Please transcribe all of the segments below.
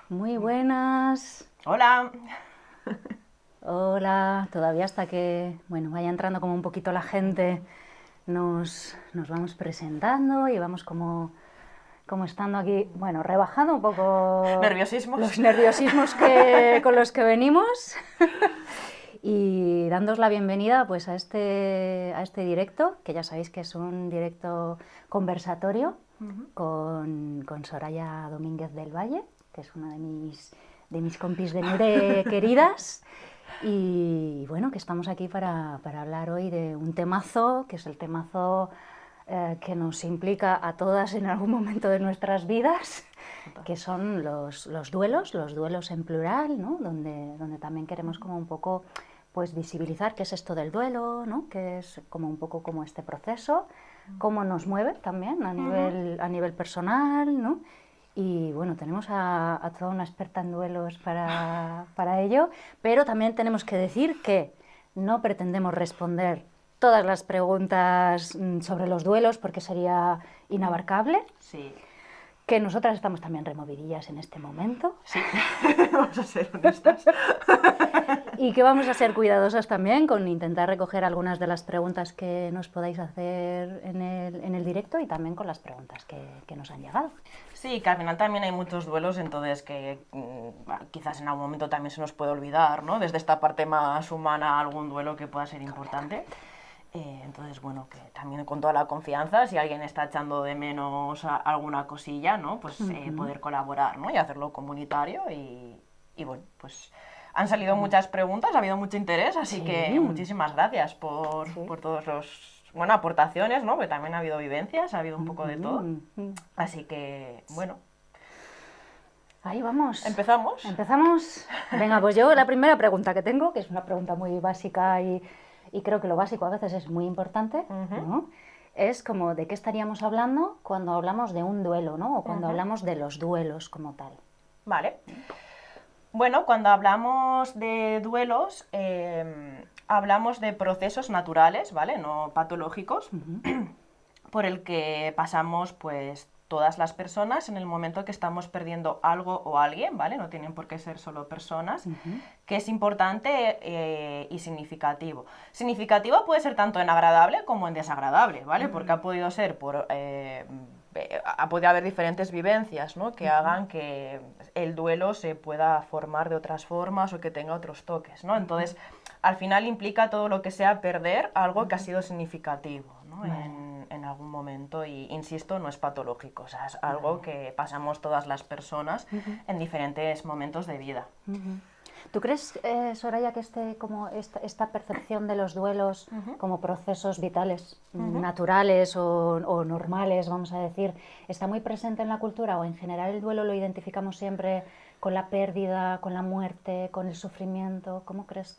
Muy buenas. Hola. Hola. Todavía hasta que, bueno, vaya entrando como un poquito la gente, nos vamos presentando y vamos como estando aquí, bueno, rebajando un poco los ¿Nerviosismos? nerviosismos con los que venimos y dándos la bienvenida pues a este directo, que ya sabéis que es un directo conversatorio con Soraya Domínguez del Valle, que es una de mis compis de Nure queridas. Y bueno, que estamos aquí para hablar hoy de un temazo, que es el temazo que nos implica a todas en algún momento de nuestras vidas, que son los duelos en plural, ¿no? Donde también queremos como un poco pues visibilizar qué es esto del duelo, ¿no? Que es como un poco como este proceso, cómo nos mueve también a nivel personal, ¿no? Y bueno, tenemos a toda una experta en duelos para ello, pero también tenemos que decir que no pretendemos responder todas las preguntas sobre los duelos porque sería inabarcable, Sí, que nosotras estamos también removidillas en este momento sí, vamos a ser honestas. y que vamos a ser cuidadosas también con intentar recoger algunas de las preguntas que nos podáis hacer en el directo y también con las preguntas que nos han llegado. Sí, que al final también hay muchos duelos, entonces que quizás en algún momento también se nos puede olvidar, ¿no? Desde esta parte más humana, algún duelo que pueda ser importante. Entonces, bueno, que también con toda la confianza, si alguien está echando de menos alguna cosilla, ¿no? Pues poder colaborar, ¿no? Y hacerlo comunitario y bueno, pues han salido muchas preguntas, ha habido mucho interés, así que Sí, muchísimas gracias sí. por todos los, bueno, aportaciones, ¿no? Porque también ha habido vivencias, ha habido un poco de todo. Así que, bueno, Ahí vamos. empezamos. Empezamos. Venga, pues yo la primera pregunta que tengo, que es una pregunta muy básica y creo que lo básico a veces es muy importante, ¿no? Es como de qué estaríamos hablando cuando hablamos de un duelo, ¿no? O cuando hablamos de los duelos como tal. Vale. Bueno, cuando hablamos de duelos, hablamos de procesos naturales, ¿vale? No patológicos, por el que pasamos, pues, todas las personas en el momento que estamos perdiendo algo o alguien, ¿vale? No tienen por qué ser solo personas, que es importante y significativo. Significativo puede ser tanto en agradable como en desagradable, ¿vale? Porque ha podido ser ha podido haber diferentes vivencias, ¿no? Que hagan que el duelo se pueda formar de otras formas o que tenga otros toques, ¿no? Entonces, al final implica todo lo que sea perder algo que ha sido significativo, ¿no? Vale. En algún momento y, insisto, no es patológico, o sea, es algo que pasamos todas las personas en diferentes momentos de vida. ¿Tú crees, Soraya, que como esta percepción de los duelos como procesos vitales, naturales o normales, vamos a decir, está muy presente en la cultura o en general el duelo lo identificamos siempre con la pérdida, con la muerte, con el sufrimiento? ¿Cómo crees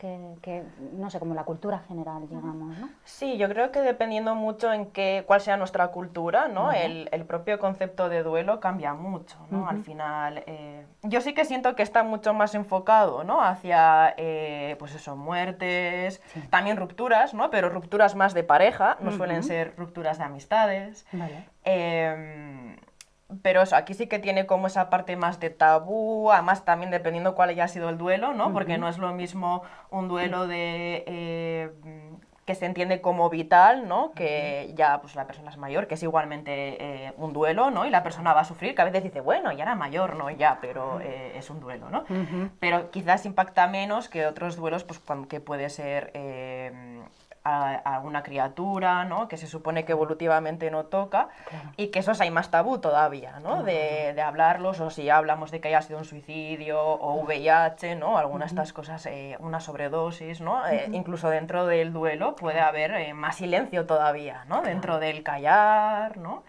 no sé, como la cultura general, digamos, ¿no? Sí, yo creo que dependiendo mucho en cuál sea nuestra cultura, ¿no? Vale. El propio concepto de duelo cambia mucho, ¿no? Al final, yo sí que siento que está mucho más enfocado, ¿no? Hacia, pues eso, muertes, Sí. también rupturas, ¿no? Pero rupturas más de pareja, no suelen ser rupturas de amistades. Vale. Pero eso, aquí sí que tiene como esa parte más de tabú, además también dependiendo cuál haya sido el duelo, ¿no? Porque no es lo mismo un duelo que se entiende como vital, ¿no? Que ya pues la persona es mayor, que es igualmente un duelo, ¿no? Y la persona va a sufrir, que a veces dice, bueno, ya era mayor, ¿no? Ya, pero es un duelo, ¿no? Pero quizás impacta menos que otros duelos, pues que puede ser a una criatura, ¿no? Que se supone que evolutivamente no toca, Claro. y que esos hay más tabú todavía, ¿no? De hablarlos, o si hablamos de que haya sido un suicidio o VIH, ¿no? Algunas de estas cosas, una sobredosis, ¿no? Incluso dentro del duelo puede haber más silencio todavía, ¿no? Dentro del callar, ¿no?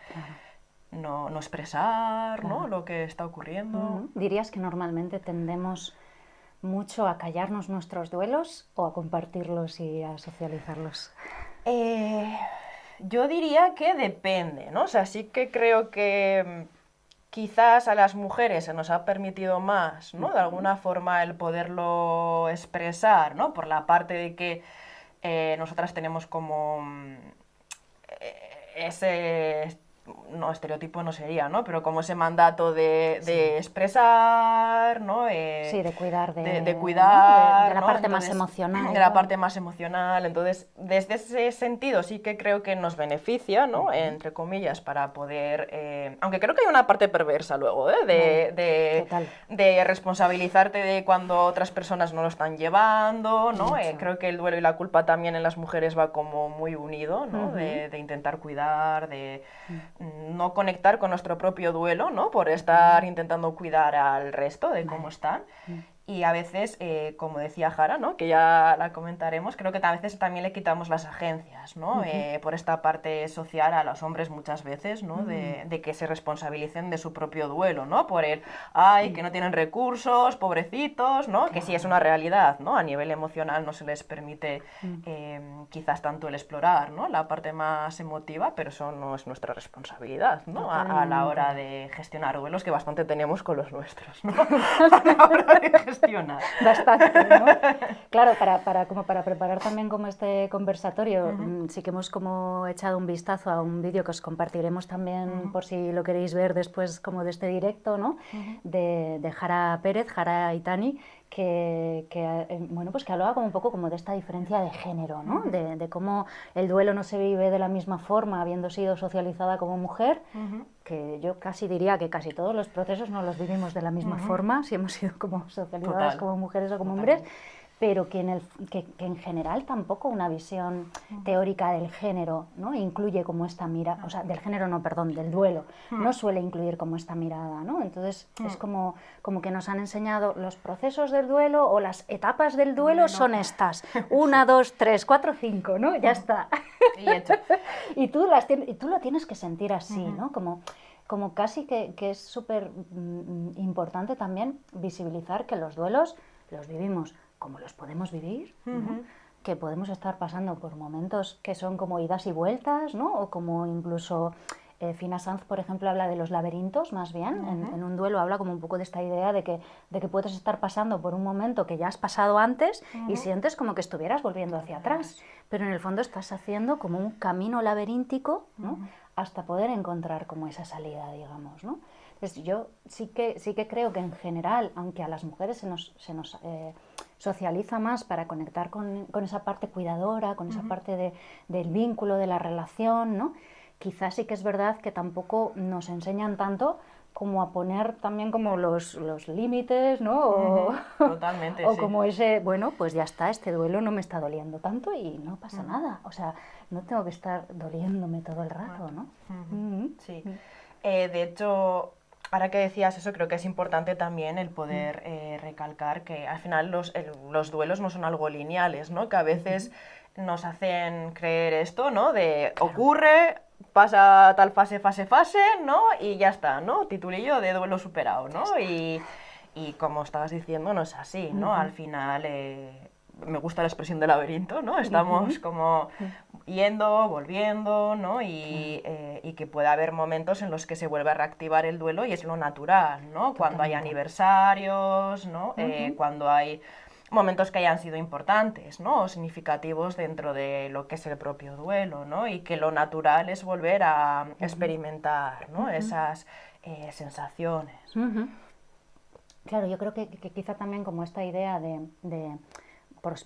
Claro. No expresar, ¿no? Claro. Lo que está ocurriendo. ¿Dirías que normalmente tendemos mucho a callarnos nuestros duelos o a compartirlos y a socializarlos? Eh, yo diría que depende, ¿no? O sea, sí que creo que quizás a las mujeres se nos ha permitido más, ¿no? De alguna forma el poderlo expresar, ¿no? Por la parte de que nosotras tenemos como ese no, estereotipo no sería, ¿no? Pero como ese mandato de expresar, ¿no? Sí, de cuidar de cuidar, de la ¿no? parte más Entonces, emocional. de la parte más emocional. Entonces, desde ese sentido sí que creo que nos beneficia, ¿no? Entre comillas, para poder... aunque creo que hay una parte perversa luego, Total. de responsabilizarte de cuando otras personas no lo están llevando, ¿no? Creo que el duelo y la culpa también en las mujeres va como muy unido, ¿no? De intentar cuidar, de no conectar con nuestro propio duelo, ¿no? Por estar intentando cuidar al resto de cómo están. Y a veces, como decía Jara, ¿no? Que ya la comentaremos, creo que a veces también le quitamos las agencias, ¿no? Por esta parte social a los hombres muchas veces, ¿no? De que se responsabilicen de su propio duelo, ¿no? Por el, ay, que no tienen recursos, pobrecitos, ¿no? Que sí es una realidad, ¿no? A nivel emocional no se les permite quizás tanto el explorar, ¿no? La parte más emotiva, pero eso no es nuestra responsabilidad, ¿no? A la hora de gestionar duelos, que bastante tenemos con los nuestros, ¿no? A la hora de gestionar. Bastante, ¿no? Claro, como para preparar también como este conversatorio, sí que hemos como echado un vistazo a un vídeo que os compartiremos también por si lo queréis ver después como de este directo, ¿no? De Jara Pérez, Jara Itani, bueno, pues que hablaba como un poco como de esta diferencia de género, ¿no? De cómo el duelo no se vive de la misma forma habiendo sido socializada como mujer, que yo casi diría que casi todos los procesos no los vivimos de la misma forma, si hemos sido como socializadas como mujeres o como hombres, pero que en general tampoco una visión teórica del género, ¿no? Incluye como esta mirada, o sea, del género no, perdón, del duelo, no suele incluir como esta mirada, ¿no? Entonces es como que nos han enseñado los procesos del duelo o las etapas del duelo son estas, 1, 2, 3, 4, 5, ¿no? Ya está. Y hecho. Y tú lo tienes que sentir así, ¿no? Como casi que es súper importante también visibilizar que los duelos los vivimos como los podemos vivir, ¿no? Que podemos estar pasando por momentos que son como idas y vueltas, ¿no? O como incluso Fina Sanz, por ejemplo, habla de los laberintos, más bien, en un duelo habla como un poco de esta idea de que puedes estar pasando por un momento que ya has pasado antes y sientes como que estuvieras volviendo hacia atrás, pero en el fondo estás haciendo como un camino laberíntico, ¿no? Hasta poder encontrar como esa salida, digamos, ¿no? Entonces yo sí que creo que en general, aunque a las mujeres se nos socializa más para conectar con esa parte cuidadora, con esa parte del vínculo, de la relación, ¿no? Quizás sí que es verdad que tampoco nos enseñan tanto como a poner también como los límites, ¿no? Totalmente, o sí. como ese, bueno, pues ya está, este duelo no me está doliendo tanto y no pasa nada. O sea, no tengo que estar doliéndome todo el rato, ¿no? Sí. De hecho, ahora que decías eso, creo que es importante también el poder recalcar que al final los duelos no son algo lineales, ¿no? Que a veces nos hacen creer esto, ¿no? De ocurre, pasa tal fase, ¿no? Y ya está, ¿no? Titulillo de duelo superado, ¿no? Y como estabas diciendo, no es así, ¿no? Al final, me gusta la expresión de laberinto, ¿no? Estamos como yendo, volviendo, ¿no? Y que puede haber momentos en los que se vuelve a reactivar el duelo y es lo natural, ¿no? Cuando hay aniversarios, ¿no? Cuando hay momentos que hayan sido importantes, ¿no? O significativos dentro de lo que es el propio duelo, ¿no? Y que lo natural es volver a experimentar, ¿no? Esas sensaciones. Claro, yo creo que quizá también como esta idea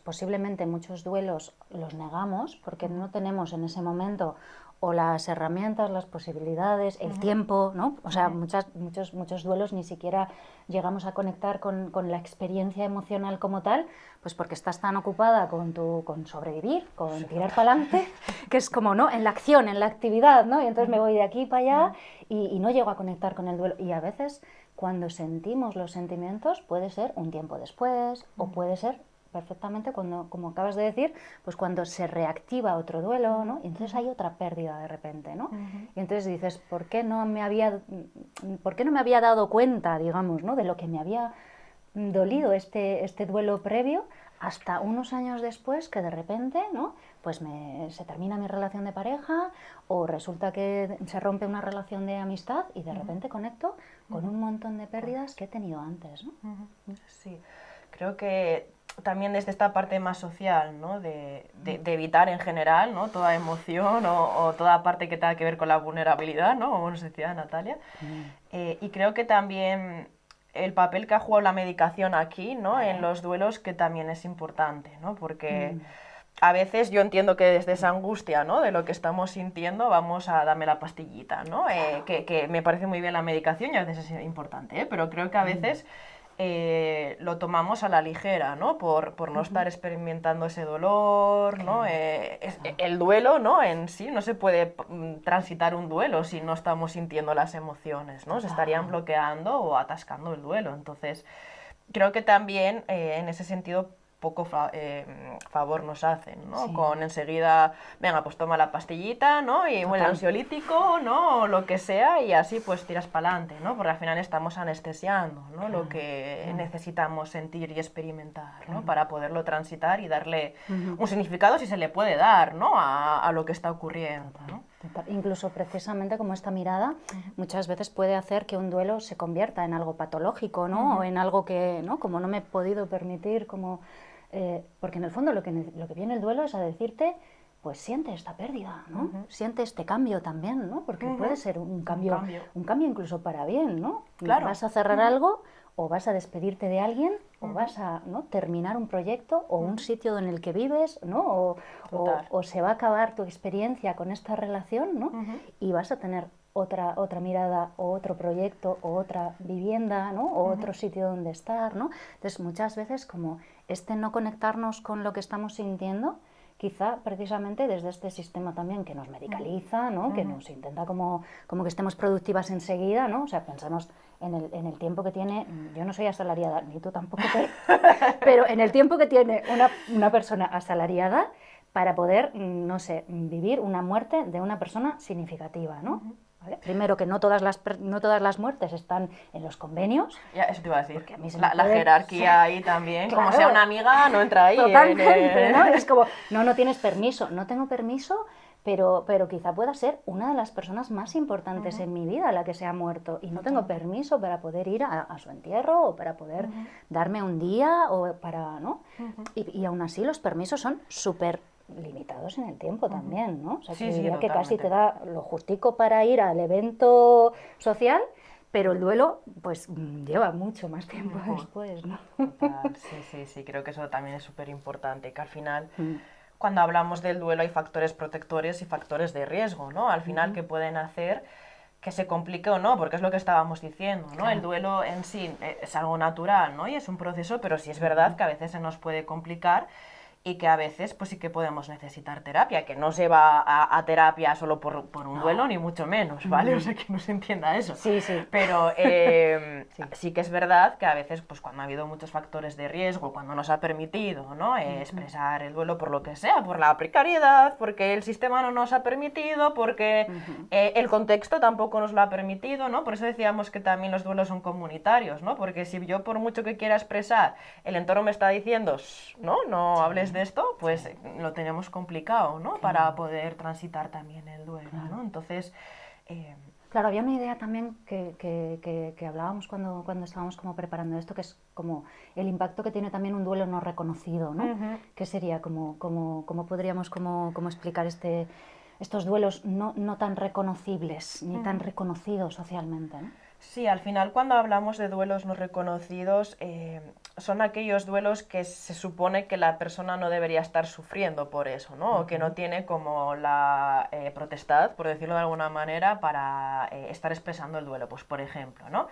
posiblemente muchos duelos los negamos porque no tenemos en ese momento o las herramientas, las posibilidades, el tiempo, ¿no? O sea, muchos duelos ni siquiera llegamos a conectar con la experiencia emocional como tal, pues porque estás tan ocupada con sobrevivir, con tirar para adelante, que es como, ¿no? En la acción, en la actividad, ¿no? Y entonces me voy de aquí para allá y no llego a conectar con el duelo. Y a veces cuando sentimos los sentimientos puede ser un tiempo después o puede ser perfectamente cuando, como acabas de decir, pues cuando se reactiva otro duelo, ¿no? Y entonces hay otra pérdida de repente, ¿no? Y entonces dices, ¿por qué no me había dado cuenta, digamos, ¿no? De lo que me había dolido este duelo previo hasta unos años después que de repente, ¿no? Pues se termina mi relación de pareja o resulta que se rompe una relación de amistad y de repente conecto con un montón de pérdidas que he tenido antes, ¿no? Sí, creo que también desde esta parte más social, ¿no? de evitar en general, ¿no? Toda emoción o toda parte que tenga que ver con la vulnerabilidad, ¿no? Como nos decía Natalia. Y creo que también el papel que ha jugado la medicación aquí, ¿no? En los duelos, que también es importante, ¿no? Porque a veces yo entiendo que desde esa angustia, ¿no? De lo que estamos sintiendo, vamos a darme la pastillita, ¿no? Que me parece muy bien la medicación y a veces es importante, ¿eh? Pero creo que a veces lo tomamos a la ligera, ¿no? Por no estar experimentando ese dolor, ¿no? El duelo, ¿no? En sí, no se puede transitar un duelo si no estamos sintiendo las emociones, ¿no? Se estarían bloqueando o atascando el duelo. Entonces, creo que también en ese sentido poco favor nos hacen, ¿no? Sí. Con enseguida, venga, pues toma la pastillita, ¿no? Y bueno, el ansiolítico, ¿no? O lo que sea, y así pues tiras para adelante, ¿no? Porque al final estamos anestesiando, ¿no? Lo que necesitamos sentir y experimentar, ¿no? Para poderlo transitar y darle un significado, si se le puede dar, ¿no? A lo que está ocurriendo, ¿no? Incluso precisamente como esta mirada muchas veces puede hacer que un duelo se convierta en algo patológico, ¿no? O en algo que, ¿no? Como no me he podido permitir, como... porque en el fondo lo que viene el duelo es a decirte, pues siente esta pérdida, ¿no? Siente este cambio también, ¿no? Porque puede ser un cambio incluso para bien, ¿no? Claro. Vas a cerrar algo, o vas a despedirte de alguien, o vas a, ¿no? terminar un proyecto o un sitio en el que vives, ¿no? O se va a acabar tu experiencia con esta relación, ¿no? Y vas a tener otra mirada o otro proyecto o otra vivienda, ¿no? O otro sitio donde estar, ¿no? Entonces muchas veces como no conectarnos con lo que estamos sintiendo, quizá precisamente desde este sistema también que nos medicaliza, ¿no? Que nos intenta como que estemos productivas enseguida, ¿no? O sea, pensamos en el tiempo que tiene, yo no soy asalariada, ni tú tampoco, pero en el tiempo que tiene una persona asalariada para poder, no sé, vivir una muerte de una persona significativa, ¿no? ¿Vale? Primero, que no todas las muertes están en los convenios. Ya, eso te iba a decir. A mí la jerarquía ahí también, claro, como sea una amiga, no entra ahí. Totalmente, ¿no? Es como, no tienes permiso. No tengo permiso, pero quizá pueda ser una de las personas más importantes en mi vida la que se ha muerto. Y no tengo permiso para poder ir a su entierro o para poder darme un día o para, ¿no? Y aún así los permisos son súper limitados en el tiempo también, ¿no? O sea, Sí, que diría que totalmente. casi te da lo justico para ir al evento social, pero el duelo pues lleva mucho más tiempo después, ¿no? Total, sí, creo que eso también es súper importante, que al final cuando hablamos del duelo hay factores protectores y factores de riesgo, ¿no? Al final que pueden hacer que se complique o no, porque es lo que estábamos diciendo, ¿no? Claro. El duelo en sí es algo natural, ¿no? Y es un proceso, pero sí es verdad que a veces se nos puede complicar y que a veces pues sí que podemos necesitar terapia, que no se va a terapia solo por un duelo, ni mucho menos, ¿vale? O sea, que no se entienda eso. Sí. Pero sí que es verdad que a veces, pues cuando ha habido muchos factores de riesgo, cuando nos ha permitido, ¿no? Expresar el duelo por lo que sea, por la precariedad, porque el sistema no nos ha permitido, porque el contexto tampoco nos lo ha permitido, ¿no? Por eso decíamos que también los duelos son comunitarios, ¿no? Porque si yo por mucho que quiera expresar, el entorno me está diciendo, no hables de esto, pues lo tenemos complicado, ¿no? Para poder transitar también el duelo, ¿no? Entonces... Claro, había una idea también que hablábamos cuando estábamos como preparando esto, que es como el impacto que tiene también un duelo no reconocido, ¿no? ¿Qué sería? ¿Cómo podríamos como explicar estos duelos no tan reconocibles ni tan reconocidos socialmente, ¿no? Sí, al final cuando hablamos de duelos no reconocidos, son aquellos duelos que se supone que la persona no debería estar sufriendo por eso, ¿no? O que no tiene como la potestad, por decirlo de alguna manera, para estar expresando el duelo. Pues por ejemplo, ¿no?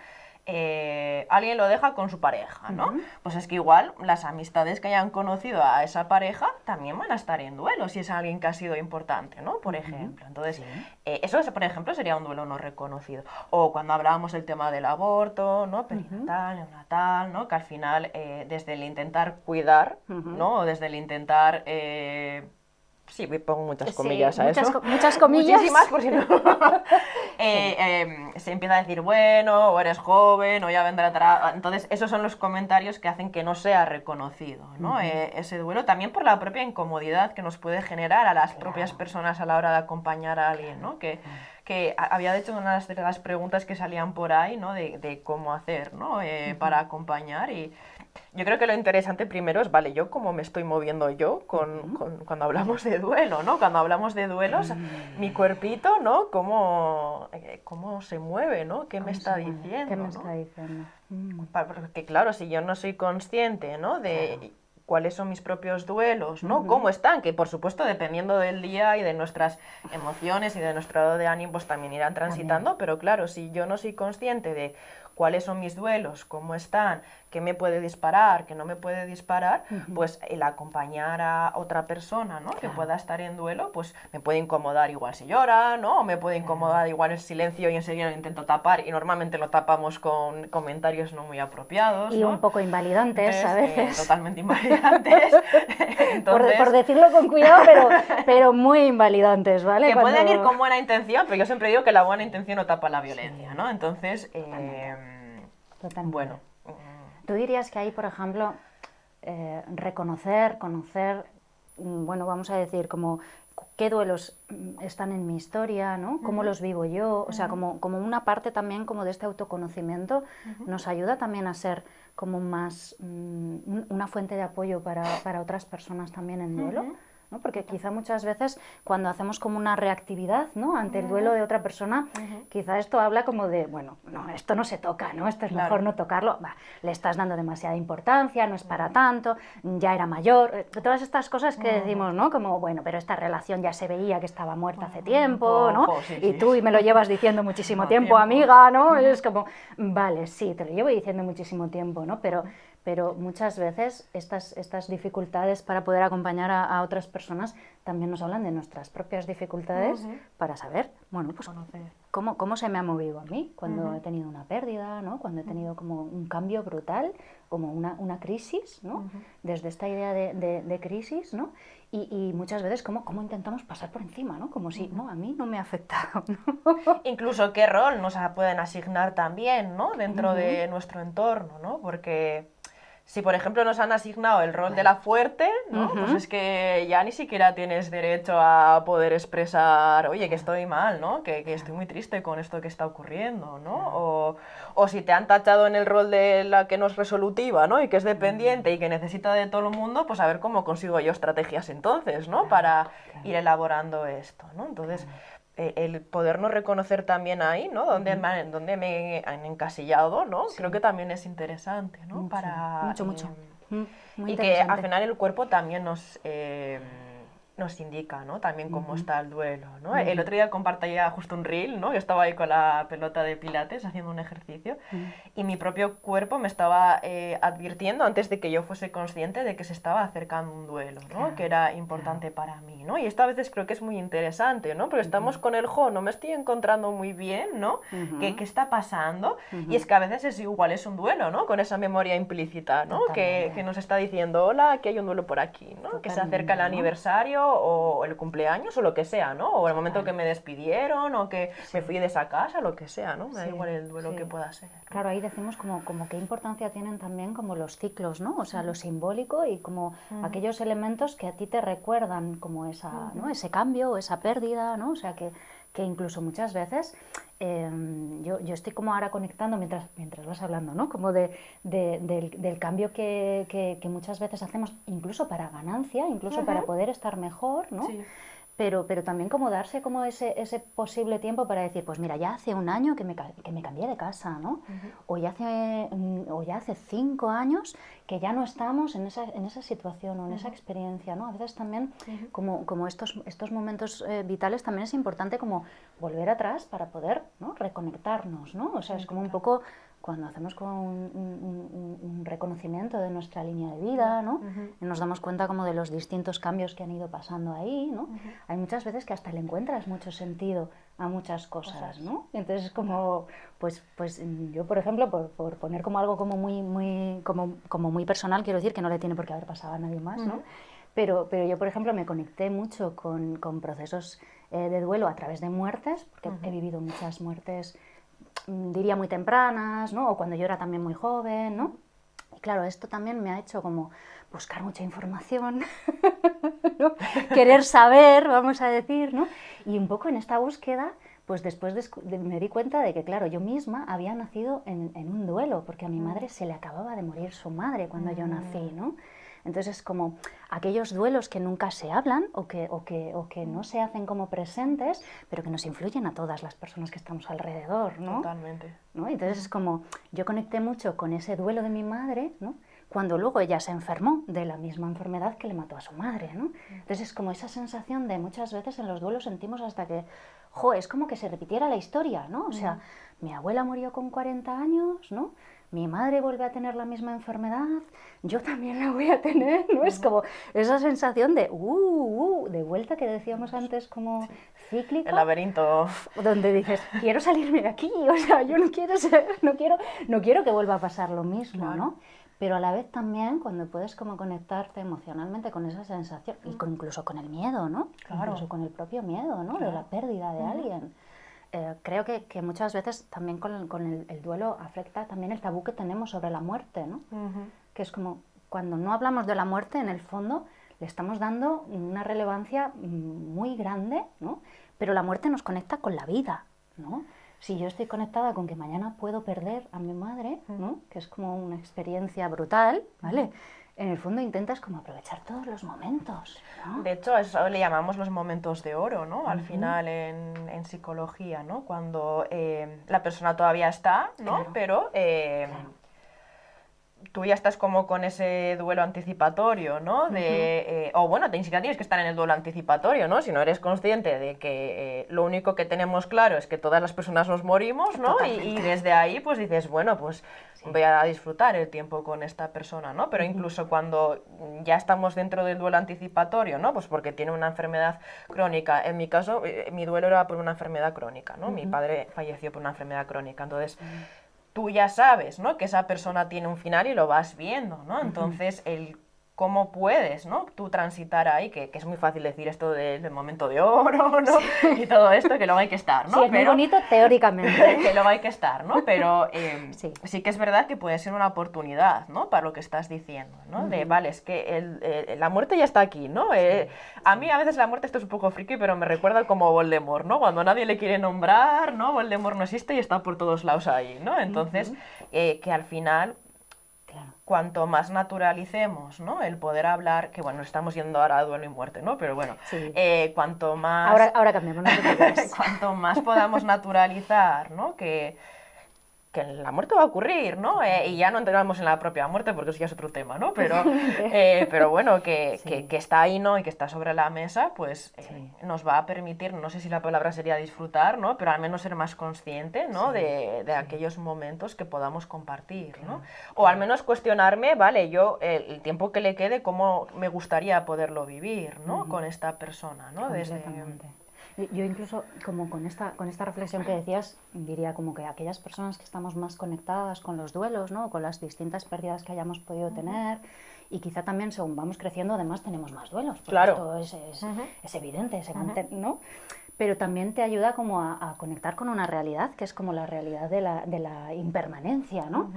Alguien lo deja con su pareja, ¿no? Pues es que igual las amistades que hayan conocido a esa pareja también van a estar en duelo si es alguien que ha sido importante, ¿no? Por ejemplo. Entonces, eso, por ejemplo, sería un duelo no reconocido. O cuando hablábamos del tema del aborto, ¿no? Perinatal, neonatal, ¿no? Que al final, desde el intentar cuidar, ¿no? O desde el intentar... Sí, pongo muchas comillas a eso. Muchas comillas. Muchísimas, por si no. Se empieza a decir, bueno, o eres joven, o ya vendrá atrás. Entonces, esos son los comentarios que hacen que no sea reconocido, ¿no? Ese duelo, también por la propia incomodidad que nos puede generar a las propias personas a la hora de acompañar a alguien, ¿no? Que que había hecho unas de las preguntas que salían por ahí, ¿no? De cómo hacer, ¿no? Para acompañar. Y yo creo que lo interesante primero es, vale, yo cómo me estoy moviendo yo cuando hablamos de duelo, ¿no? Cuando hablamos de duelos, mi cuerpito, ¿no? ¿Cómo se mueve, ¿no? ¿Qué me está diciendo? ¿Qué me ¿no? está diciendo? Porque claro, si yo no soy consciente, ¿no? De cuáles son mis propios duelos, ¿no? Cómo están, que por supuesto dependiendo del día y de nuestras emociones y de nuestro estado de ánimo, pues también irán transitando, pero claro, si yo no soy consciente de cuáles son mis duelos, cómo están, qué me puede disparar, qué no me puede disparar, pues el acompañar a otra persona, ¿no? Que pueda estar en duelo, pues me puede incomodar igual si llora, ¿no? O me puede incomodar igual el silencio y enseguida lo intento tapar y normalmente lo tapamos con comentarios no muy apropiados, Y ¿no? un poco invalidantes. Entonces, a veces. totalmente invalidantes. Entonces, Por decirlo con cuidado, pero muy invalidantes, ¿vale? que pueden ir con buena intención, pero yo siempre digo que la buena intención no tapa la violencia, ¿no? Entonces, Totalmente. bueno. ¿Tú dirías que hay, por ejemplo, reconocer, conocer, bueno, vamos a decir, como qué duelos están en mi historia, ¿no? Cómo los vivo yo, o sea, como una parte también como de este autoconocimiento nos ayuda también a ser como más una fuente de apoyo para otras personas también en duelo? ¿No? Porque quizá muchas veces cuando hacemos como una reactividad, ¿no? Ante el duelo de otra persona, quizá esto habla como de, bueno, no, esto no se toca, ¿no? Esto es mejor no tocarlo, le estás dando demasiada importancia, no es para tanto, ya era mayor, todas estas cosas que decimos, ¿no? Como, bueno, pero esta relación ya se veía que estaba muerta hace tiempo, ¿no? Y tú y me lo llevas diciendo muchísimo tiempo, amiga, ¿no? Es como, vale, sí, te lo llevo diciendo muchísimo tiempo, ¿no? Pero muchas veces estas dificultades para poder acompañar a otras personas también nos hablan de nuestras propias dificultades para saber, bueno, pues cómo se me ha movido a mí cuando he tenido una pérdida, ¿no? Cuando he tenido como un cambio brutal, como una crisis, ¿no? Desde esta idea de crisis, ¿no? Y muchas veces cómo intentamos pasar por encima, ¿no? Como si, no, a mí no me ha afectado, ¿no? Incluso qué rol nos pueden asignar también, ¿no? Dentro de nuestro entorno, ¿no? Porque si, por ejemplo, nos han asignado el rol de la fuerte, ¿no? Pues es que ya ni siquiera tienes derecho a poder expresar, oye, que estoy mal, ¿no? Que estoy muy triste con esto que está ocurriendo, ¿no? O si te han tachado en el rol de la que no es resolutiva, ¿no? Y que es dependiente y que necesita de todo el mundo, pues a ver cómo consigo yo estrategias entonces, ¿no? Para ir elaborando esto, ¿no? Entonces, el podernos reconocer también ahí, ¿no? Donde me han encasillado, ¿no? Sí. Creo que también es interesante, ¿no? Mucho. Muy y que al final el cuerpo también nos indica, ¿no? También cómo está el duelo, ¿no? El otro día compartía justo un reel, ¿no? Yo estaba ahí con la pelota de pilates haciendo un ejercicio y mi propio cuerpo me estaba advirtiendo antes de que yo fuese consciente de que se estaba acercando un duelo, ¿no? Que era importante para mí, ¿no? Y esto a veces creo que es muy interesante, ¿no? Porque estamos con el no me estoy encontrando muy bien, ¿no? ¿Qué está pasando? Y es que a veces es igual, es un duelo, ¿no? Con esa memoria implícita, ¿no? Que nos está diciendo, hola, aquí hay un duelo por aquí, ¿no? Que se acerca el aniversario o el cumpleaños o lo que sea, ¿no? O el momento que me despidieron o que me fui de esa casa, lo que sea, ¿no? Me da igual el duelo que pueda ser, ¿no? Claro, ahí decimos como qué importancia tienen también como los ciclos, ¿no? O sea, lo simbólico y como aquellos elementos que a ti te recuerdan como esa, ¿no? Ese cambio o esa pérdida, ¿no? O sea, que incluso muchas veces yo estoy como ahora conectando mientras vas hablando, ¿no? Como del cambio que muchas veces hacemos incluso para ganancia, incluso para poder estar mejor, ¿no? Sí. Pero también como darse como ese posible tiempo para decir, pues mira, ya hace un año que me cambié de casa, ¿no? O ya hace 5 años que ya no estamos en esa situación o en esa experiencia, ¿no? A veces también como estos momentos vitales también es importante como volver atrás para poder, ¿no? Reconectarnos, ¿no? O sea, es como un poco cuando hacemos como un reconocimiento de nuestra línea de vida, ¿no? Y nos damos cuenta como de los distintos cambios que han ido pasando ahí, ¿no? Hay muchas veces que hasta le encuentras mucho sentido a muchas cosas, ¿no? Entonces es como, pues yo, por ejemplo, por poner como algo como muy personal, quiero decir que no le tiene por qué haber pasado a nadie más, ¿no? Pero yo, por ejemplo, me conecté mucho con procesos de duelo a través de muertes, porque he vivido muchas muertes, diría muy tempranas, ¿no? O cuando yo era también muy joven, ¿no? Y claro, esto también me ha hecho como buscar mucha información, ¿no? Querer saber, vamos a decir, ¿no? Y un poco en esta búsqueda, pues después me di cuenta de que, claro, yo misma había nacido en un duelo, porque a mi madre se le acababa de morir su madre cuando yo nací, ¿no? Entonces, como aquellos duelos que nunca se hablan o que no se hacen como presentes, pero que nos influyen a todas las personas que estamos alrededor, ¿no? Totalmente. ¿No? Entonces es como, yo conecté mucho con ese duelo de mi madre, ¿no? Cuando luego ella se enfermó de la misma enfermedad que le mató a su madre, ¿no? Entonces es como esa sensación de muchas veces en los duelos sentimos hasta que, es como que se repitiera la historia, ¿no? O sea, mi abuela murió con 40 años, ¿no? Mi madre vuelve a tener la misma enfermedad, yo también la voy a tener, ¿no? Es como esa sensación de vuelta que decíamos antes como cíclica. El laberinto. Donde dices, quiero salirme de aquí, o sea, yo no quiero que vuelva a pasar lo mismo, claro. ¿No? Pero a la vez también cuando puedes como conectarte emocionalmente con esa sensación, y incluso con el miedo, ¿no? Claro. Incluso con el propio miedo, ¿no? Claro. De la pérdida de alguien. Creo que muchas veces también con el duelo afecta también el tabú que tenemos sobre la muerte, ¿no? Que es como cuando no hablamos de la muerte, en el fondo le estamos dando una relevancia muy grande, ¿no? Pero la muerte nos conecta con la vida, ¿no? Si yo estoy conectada con que mañana puedo perder a mi madre, ¿no? Que es como una experiencia brutal, ¿vale? En el fondo intentas como aprovechar todos los momentos, ¿no? De hecho, eso le llamamos los momentos de oro, ¿no? Al final en psicología, ¿no? Cuando la persona todavía está, ¿no? Claro. Pero tú ya estás como con ese duelo anticipatorio, ¿no? O bueno, ni siquiera tienes que estar en el duelo anticipatorio, ¿no? Si no eres consciente de que lo único que tenemos claro es que todas las personas nos morimos, ¿no? Y desde ahí pues dices, bueno, pues voy a disfrutar el tiempo con esta persona, ¿no? Pero incluso cuando ya estamos dentro del duelo anticipatorio, ¿no? Pues porque tiene una enfermedad crónica. En mi caso, mi duelo era por una enfermedad crónica, ¿no? Mi padre falleció por una enfermedad crónica, entonces tú ya sabes, ¿no? Que esa persona tiene un final y lo vas viendo, ¿no? Entonces, cómo puedes, ¿no? Tú transitar ahí, que es muy fácil decir esto del momento de oro, ¿no? Sí. Y todo esto, que luego hay que estar, ¿no? Sí, es muy bonito teóricamente. Que luego hay que estar, ¿no? Pero sí que es verdad que puede ser una oportunidad, ¿no? Para lo que estás diciendo, ¿no? De, vale, es que la muerte ya está aquí, ¿no? A mí a veces la muerte, esto es un poco friki, pero me recuerda como Voldemort, ¿no? Cuando nadie le quiere nombrar, ¿no? Voldemort no existe y está por todos lados ahí, ¿no? Entonces, que al final... Claro. Cuanto más naturalicemos, ¿no? El poder hablar, que bueno, estamos yendo ahora a duelo y muerte, ¿no? Pero bueno, cuanto más... Ahora cambiamos, no te preocupes. Cuanto más podamos naturalizar, ¿no? Que la muerte va a ocurrir, ¿no? Y ya no entramos en la propia muerte porque eso ya es otro tema, ¿no? Pero bueno, que está ahí, ¿no? Y que está sobre la mesa, pues nos va a permitir, no sé si la palabra sería disfrutar, ¿no? Pero al menos ser más consciente, ¿no? De aquellos momentos que podamos compartir, ¿no? Claro. O al menos cuestionarme, vale, yo el tiempo que le quede, cómo me gustaría poderlo vivir, ¿no? Con esta persona, ¿no? Yo incluso, como con esta reflexión que decías, diría como que aquellas personas que estamos más conectadas con los duelos, ¿no? Con las distintas pérdidas que hayamos podido tener, y quizá también según vamos creciendo, además tenemos más duelos, porque claro. Esto es evidente, ¿no? Pero también te ayuda como a conectar con una realidad, que es como la realidad de la impermanencia, ¿no?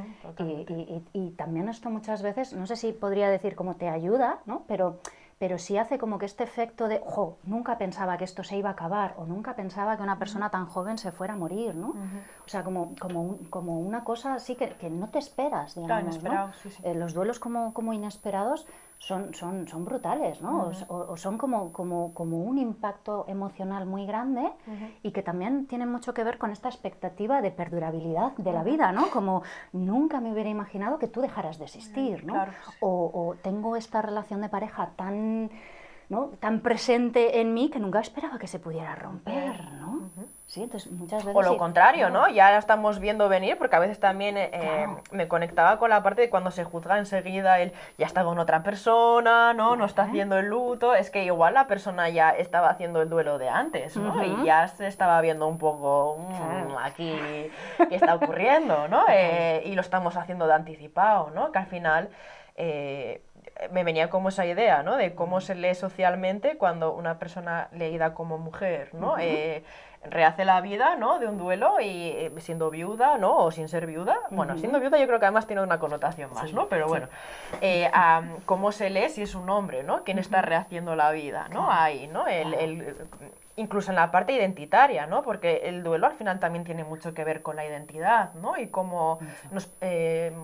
Y también esto muchas veces, no sé si podría decir cómo te ayuda, ¿no? Pero sí hace como que este efecto de, nunca pensaba que esto se iba a acabar, o nunca pensaba que una persona tan joven se fuera a morir, ¿no? O sea, como una cosa así que no te esperas, digamos, ¿no? Sí. Los duelos como inesperados son brutales, ¿no? O son como un impacto emocional muy grande y que también tienen mucho que ver con esta expectativa de perdurabilidad de la vida, ¿no? Como nunca me hubiera imaginado que tú dejaras de existir, ¿no? Claro. O tengo esta relación de pareja tan presente en mí que nunca esperaba que se pudiera romper, ¿no? Sí, entonces muchas veces... O lo contrario, ¿no? Ya la estamos viendo venir, porque a veces también me conectaba con la parte de cuando se juzga enseguida ya está con otra persona, ¿no? No está haciendo el luto, es que igual la persona ya estaba haciendo el duelo de antes, ¿no? Y ya se estaba viendo un poco aquí qué está ocurriendo, ¿no? Y lo estamos haciendo de anticipado, ¿no? Que al final... me venía como esa idea, ¿no? De cómo se lee socialmente cuando una persona leída como mujer, ¿no? Rehace la vida, ¿no? De un duelo y siendo viuda, ¿no? O sin ser viuda. Bueno, siendo viuda yo creo que además tiene una connotación más, ¿no? Pero bueno, cómo se lee si es un hombre, ¿no? ¿Quién está rehaciendo la vida, ¿no? Ahí, ¿no? incluso en la parte identitaria, ¿no? Porque el duelo al final también tiene mucho que ver con la identidad, ¿no? Y cómo nos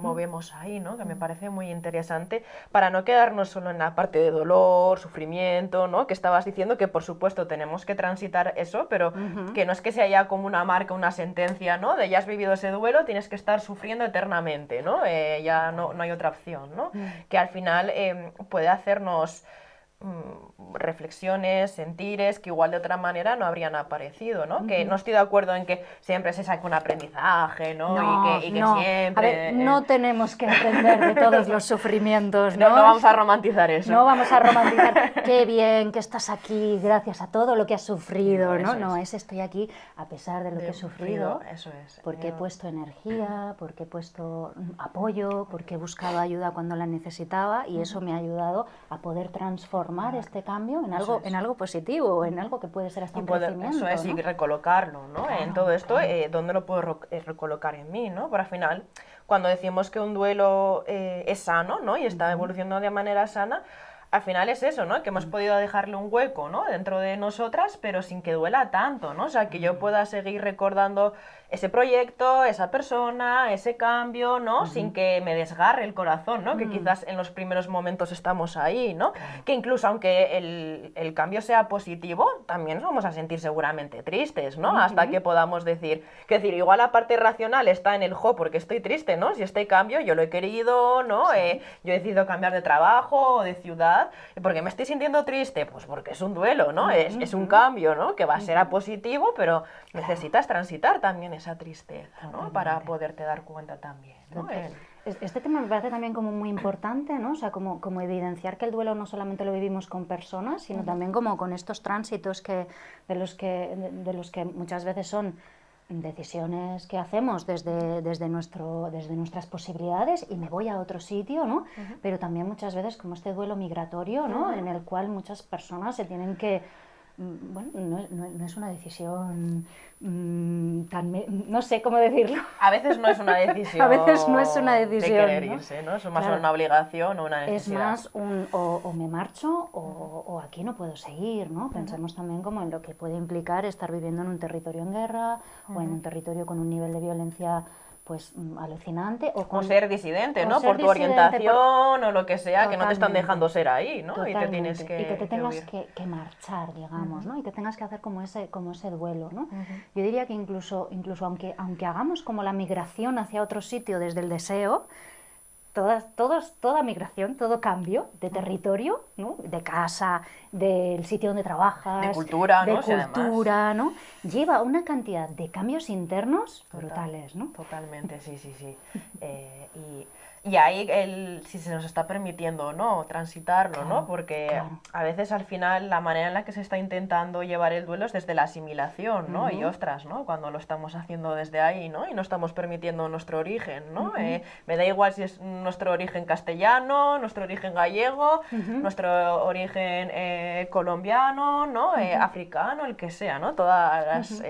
movemos ahí, ¿no? Que me parece muy interesante para no quedarnos solo en la parte de dolor, sufrimiento, ¿no? Que estabas diciendo que por supuesto tenemos que transitar eso, pero que no es que sea ya como una marca, una sentencia, ¿no? De ya has vivido ese duelo, tienes que estar sufriendo eternamente, ¿no? Ya no hay otra opción, ¿no? Que al final puede hacernos reflexiones, sentires que igual de otra manera no habrían aparecido, ¿no? Que no estoy de acuerdo en que siempre se saque un aprendizaje, ¿no? Y que no. siempre... A ver, no tenemos que aprender de todos los sufrimientos, No, ¿no? no vamos a romantizar eso. No vamos a romantizar, qué bien que estás aquí gracias a todo lo que has sufrido, ¿no? Eso No, es. estoy aquí a pesar de lo que he sufrido, Eso es. porque he puesto energía, porque he puesto apoyo, porque he buscado ayuda cuando la necesitaba y eso me ha ayudado a poder transformar este cambio en algo positivo, en algo que puede ser hasta un crecimiento, eso es, ¿no? y recolocarlo, ¿no? Claro, En todo esto, claro. ¿dónde lo puedo recolocar en mí, ¿no? Pero al final, cuando decimos que un duelo es sano, ¿no? Y está evolucionando de manera sana, al final es eso, ¿no? Que hemos podido dejarle un hueco, ¿no? Dentro de nosotras, pero sin que duela tanto, ¿no? O sea, que yo pueda seguir recordando ese proyecto, esa persona, ese cambio, ¿no? Sin que me desgarre el corazón, ¿no? Que quizás en los primeros momentos estamos ahí, ¿no? Que incluso aunque el cambio sea positivo, también nos vamos a sentir seguramente tristes, ¿no? Hasta que podamos decir, igual la parte racional está en el porque estoy triste, ¿no? Si este cambio yo lo he querido, ¿no? Yo he decidido cambiar de trabajo o de ciudad, ¿por qué me estoy sintiendo triste? Pues porque es un duelo, ¿no? Es un cambio, ¿no? Que va a ser a positivo, pero necesitas transitar también esa tristeza, ¿no? Para poderte dar cuenta también, ¿no? Este tema me parece también como muy importante, ¿no? O sea, como evidenciar que el duelo no solamente lo vivimos con personas, sino también como con estos tránsitos de los que muchas veces son decisiones que hacemos desde nuestras posibilidades y me voy a otro sitio, ¿no? Pero también muchas veces como este duelo migratorio, ¿no? En el cual muchas personas se tienen que... Bueno, no es una decisión no sé cómo decirlo. A veces no es una decisión. A veces no es una decisión, de querer ¿no? irse, ¿no? Es más Claro. una obligación o una necesidad. Es más o me marcho o aquí no puedo seguir, ¿no? Pensemos también como en lo que puede implicar estar viviendo en un territorio en guerra o en un territorio con un nivel de violencia pues alucinante. O ser disidente, ¿no? ser Por tu orientación o lo que sea, que no te están dejando ser ahí, ¿no? Totalmente. Y te tienes que y que te tengas huir. que marchar, digamos, ¿no? Y que tengas que hacer como ese duelo, ¿no? Yo diría que incluso aunque hagamos como la migración hacia otro sitio desde el deseo, toda migración, todo cambio de territorio, ¿no? De casa, del sitio donde trabajas, de cultura, de ¿no? cultura, ¿no? Lleva una cantidad de cambios internos brutales, ¿no? Totalmente, sí. Y ahí si se nos está permitiendo o no transitarlo, ¿no? Porque a veces al final la manera en la que se está intentando llevar el duelo es desde la asimilación, ¿no? Y ostras, ¿no? Cuando lo estamos haciendo desde ahí, ¿no? Y no estamos permitiendo nuestro origen, ¿no? Me da igual si es nuestro origen castellano, nuestro origen gallego, nuestro origen colombiano, ¿no? Africano, el que sea, ¿no? Todas las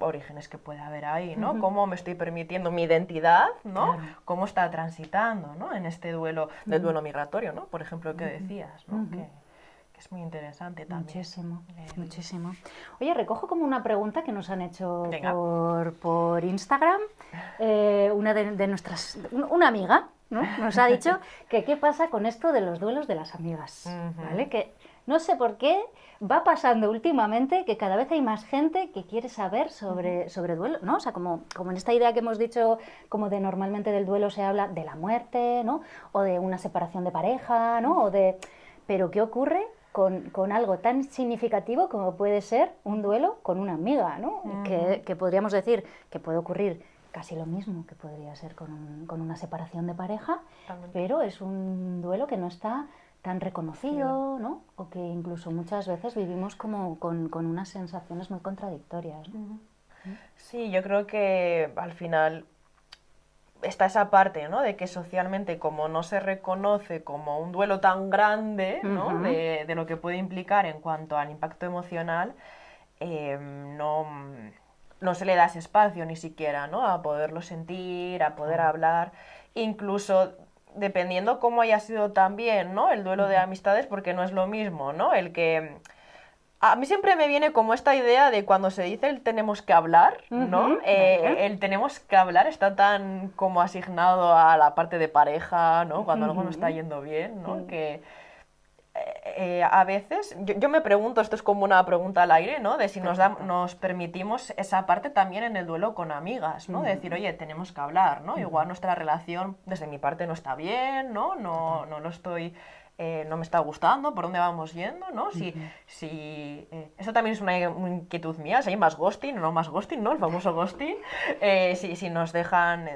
orígenes que puede haber ahí, ¿no? Cómo me estoy permitiendo mi identidad, ¿no? Cómo está transitando, ¿no? En este duelo, del duelo migratorio, ¿no? Por ejemplo, que decías, ¿no? Que es muy interesante también. Muchísimo. Oye, recojo como una pregunta que nos han hecho Venga. por Instagram. Una de nuestras... Una amiga, ¿no? Nos ha dicho que qué pasa con esto de los duelos de las amigas, ¿vale? Que no sé por qué va pasando últimamente que cada vez hay más gente que quiere saber sobre duelo, ¿no? O sea, como en esta idea que hemos dicho, como de normalmente del duelo se habla de la muerte, ¿no? O de una separación de pareja, ¿no? Pero ¿qué ocurre con algo tan significativo como puede ser un duelo con una amiga, ¿no? Que podríamos decir que puede ocurrir casi lo mismo que podría ser con una separación de pareja, pero es un duelo que no está tan reconocido, ¿no? O que incluso muchas veces vivimos como con unas sensaciones muy contradictorias, ¿no? Sí, yo creo que al final está esa parte, ¿no? De que socialmente como no se reconoce como un duelo tan grande, ¿no? De lo que puede implicar en cuanto al impacto emocional, no se le da ese espacio ni siquiera, ¿no? A poderlo sentir, a poder hablar, incluso dependiendo cómo haya sido también, ¿no? El duelo de amistades, porque no es lo mismo, ¿no? El que A mí siempre me viene como esta idea de cuando se dice el tenemos que hablar, ¿no? El tenemos que hablar está tan como asignado a la parte de pareja, ¿no? Cuando algo no está yendo bien, ¿no? Que a veces, yo me pregunto, esto es como una pregunta al aire, ¿no? De si nos permitimos esa parte también en el duelo con amigas, ¿no? De decir, oye, tenemos que hablar, ¿no? Igual nuestra relación desde mi parte no está bien, ¿no? No lo estoy... no me está gustando, por dónde vamos yendo, ¿no? Eso también es una inquietud mía, si hay más ghosting o no más ghosting, ¿no? El famoso ghosting, si nos dejan,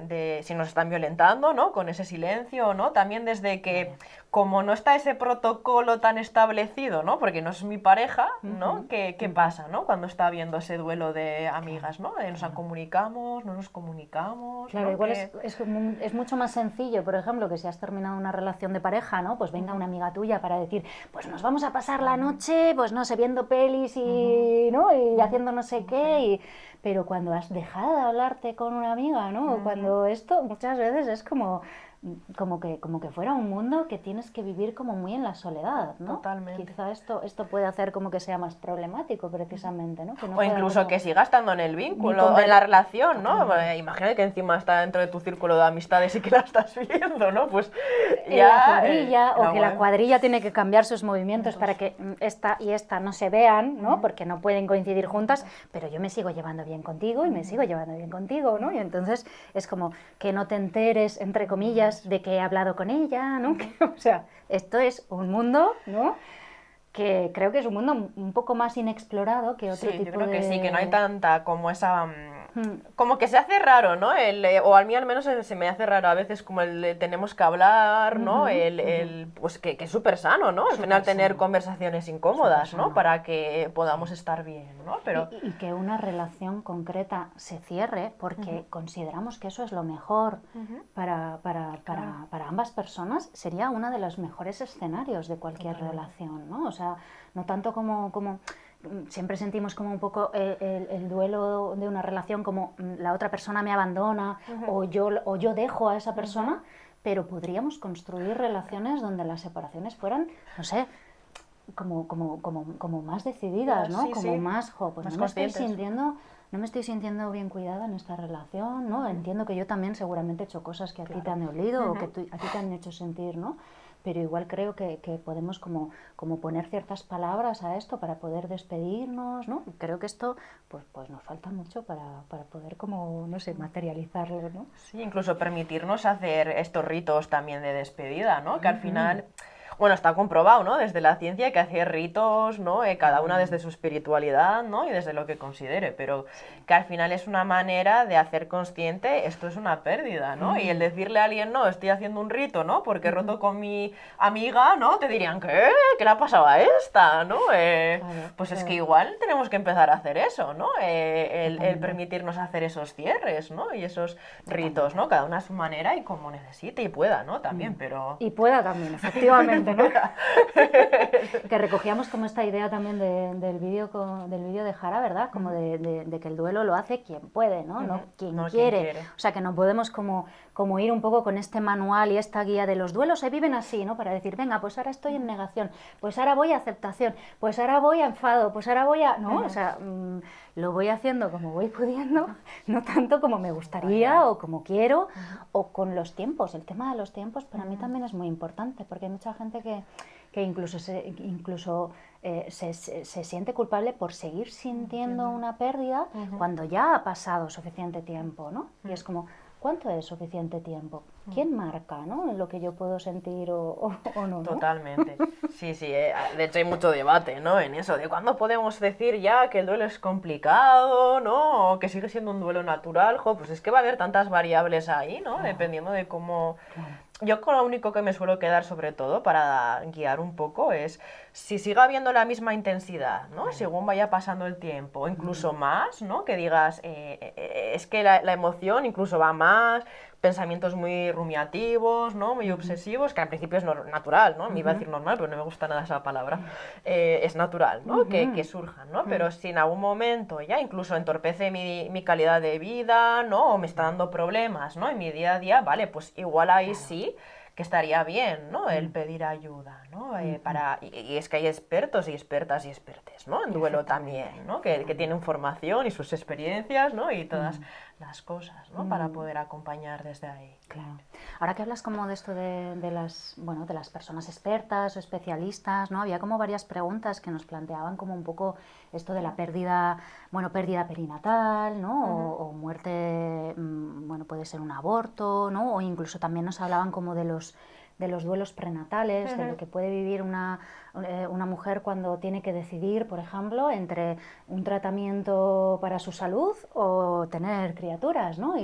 si nos están violentando, ¿no? Con ese silencio, ¿no? También desde que, como no está ese protocolo tan establecido, ¿no? Porque no es mi pareja, ¿no? ¿Qué pasa, ¿no? Cuando está habiendo ese duelo de amigas, ¿no? Nos comunicamos, no nos comunicamos, claro, ¿no? igual es mucho más sencillo, por ejemplo, que si has terminado una relación de pareja, ¿no? Pues venga una amiga tuya para decir, pues nos vamos a pasar la noche, pues no sé, viendo pelis y, ¿no? Y haciendo no sé qué, pero cuando has dejado de hablarte con una amiga, ¿no? Cuando esto muchas veces es como que fuera un mundo que tienes que vivir como muy en la soledad, ¿no? Totalmente. Quizá esto puede hacer como que sea más problemático precisamente, ¿no? Que no o incluso como... que siga estando en el vínculo, en la relación, ¿no? Imagínate que encima está dentro de tu círculo de amistades y que la estás viendo, ¿no? Pues ya... la cuadrilla, o que la cuadrilla tiene que cambiar sus movimientos para que esta y esta no se vean, ¿no? Porque no pueden coincidir juntas, pero yo me sigo llevando bien contigo y me sigo llevando bien contigo, ¿no? Y entonces es como que no te enteres, entre comillas, de que he hablado con ella, ¿no? O sea, esto es un mundo, ¿no? Que creo que es un mundo un poco más inexplorado que otro tipo de... yo creo que sí, que no hay tanta como esa... Como que se hace raro, ¿no? O a mí al menos se me hace raro a veces como el tenemos que hablar, ¿no? Pues que es súper sano, ¿no? Al final tener conversaciones incómodas, ¿no? Para que podamos estar bien, ¿no? Pero... Y que una relación concreta se cierre porque consideramos que eso es lo mejor para ambas personas, sería uno de los mejores escenarios de cualquier relación, ¿no? O sea, no tanto como siempre sentimos como un poco el duelo de una relación como la otra persona me abandona o yo dejo a esa persona, pero podríamos construir relaciones donde las separaciones fueran, no sé, como más decididas, ¿no? Como más, pues más no me estoy sintiendo bien cuidada en esta relación, ¿no? Entiendo que yo también seguramente he hecho cosas que a ti te han dolido o que a ti te han hecho sentir, ¿no? Pero igual creo que podemos como poner ciertas palabras a esto para poder despedirnos, ¿no? Creo que esto pues nos falta mucho para poder como, no sé, materializarlo, ¿no? Sí, incluso permitirnos hacer estos ritos también de despedida, ¿no? Que al final... Bueno, está comprobado, ¿no? Desde la ciencia que hace ritos, ¿no? Cada una desde su espiritualidad, ¿no? Y desde lo que considere, pero que al final es una manera de hacer consciente esto es una pérdida, ¿no? Y el decirle a alguien, no, estoy haciendo un rito, ¿no? Porque he roto con mi amiga, ¿no? Te dirían, ¿qué? ¿Qué le ha pasado a esta? ¿No? Pues es que igual tenemos que empezar a hacer eso, ¿no? El permitirnos hacer esos cierres, ¿no? Y esos ritos, ¿no? Cada una a su manera y como necesite y pueda, ¿no? También, pero... Y pueda también, efectivamente. ¿no? Que recogíamos como esta idea también del vídeo de Jara, ¿verdad? Como de que el duelo lo hace quien puede, ¿no? No quien quiere. O sea, que no podemos como ir un poco con este manual y esta guía de los duelos se viven así, ¿no? Para decir, venga, pues ahora estoy en negación, pues ahora voy a aceptación, pues ahora voy a enfado, pues ahora voy a... ¿no? O sea, lo voy haciendo como voy pudiendo, no tanto como me gustaría o como quiero, o con los tiempos. El tema de los tiempos para mí también es muy importante, porque hay mucha gente que incluso se siente culpable por seguir sintiendo una pérdida cuando ya ha pasado suficiente tiempo, ¿no? Y es como, ¿cuánto es suficiente tiempo? ¿Quién marca, ¿no? En lo que yo puedo sentir o no, ¿no? Totalmente. Sí, de hecho hay mucho debate, ¿no? En eso, de cuándo podemos decir ya que el duelo es complicado, ¿no? O que sigue siendo un duelo natural. Pues es que va a haber tantas variables ahí, ¿no? Dependiendo de cómo... Yo con lo único que me suelo quedar sobre todo para guiar un poco es si siga habiendo la misma intensidad, ¿no? Según vaya pasando el tiempo, o incluso más, ¿no? Que digas, es que la emoción incluso va más, pensamientos muy rumiativos, ¿no? Muy obsesivos, que al principio es natural, ¿no? Me iba a decir normal, pero no me gusta nada esa palabra. Es natural, ¿no? Que surjan, ¿no? Pero si en algún momento ya incluso entorpece mi calidad de vida, ¿no? O me está dando problemas, ¿no? En mi día a día, vale, pues igual ahí sí que estaría bien, ¿no? El pedir ayuda, ¿no? Y es que hay expertos y expertas y expertes, ¿no? En duelo también, ¿no? Que tienen formación y sus experiencias, ¿no? Y todas las cosas, ¿no? Para poder acompañar desde ahí. Claro. Ahora que hablas como de esto de las personas expertas o especialistas, ¿no? Había como varias preguntas que nos planteaban como un poco esto de la pérdida perinatal, ¿no? O muerte, bueno, puede ser un aborto, ¿no? O incluso también nos hablaban como de los duelos prenatales, de lo que puede vivir una mujer cuando tiene que decidir, por ejemplo, entre un tratamiento para su salud o tener criaturas, ¿no?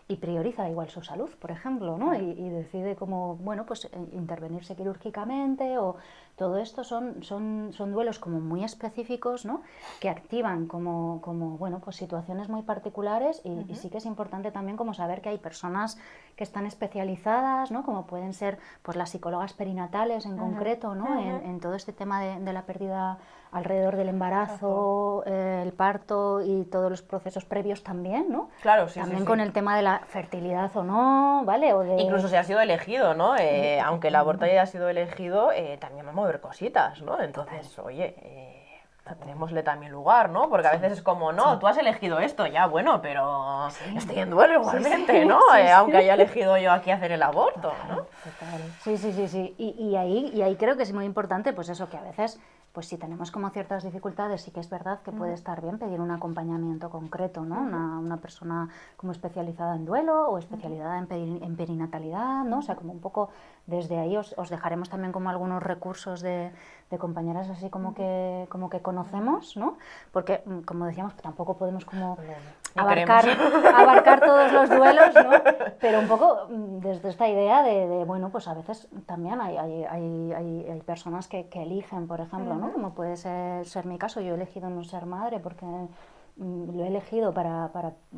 Y prioriza igual su salud, por ejemplo, ¿no? Y decide como, bueno, pues intervenirse quirúrgicamente o todo esto son duelos como muy específicos, ¿no? Que activan como bueno, pues situaciones muy particulares y sí que es importante también como saber que hay personas que están especializadas, ¿no? Como pueden ser pues las psicólogas perinatales en concreto, ¿no? En todo este tema de la pérdida alrededor del embarazo, el parto y todos los procesos previos también, ¿no? Claro, sí, también sí, con sí. el tema de la fertilidad o no, ¿vale? O de... Incluso si ha sido elegido, ¿no? Aunque el aborto haya sido elegido, también va a mover cositas, ¿no? Entonces, oye, démosle también lugar, ¿no? Porque a veces es como, no, tú has elegido esto, ya, bueno, pero estoy en duelo igualmente, ¿no? Aunque haya elegido yo aquí hacer el aborto, ¿no? Total. Sí. Y ahí creo que es muy importante, pues eso, que a veces, pues si tenemos como ciertas dificultades, sí que es verdad que puede estar bien pedir un acompañamiento concreto, ¿no? Una persona como especializada en duelo o especializada en perinatalidad, ¿no? O sea, como un poco desde ahí os dejaremos también como algunos recursos de compañeras así como que conocemos, ¿no? Porque, como decíamos, tampoco podemos como abarcar todos los duelos, ¿no? Pero un poco desde esta idea de bueno, pues a veces también hay personas que eligen, por ejemplo, ¿no? Como puede ser mi caso, yo he elegido no ser madre porque lo he elegido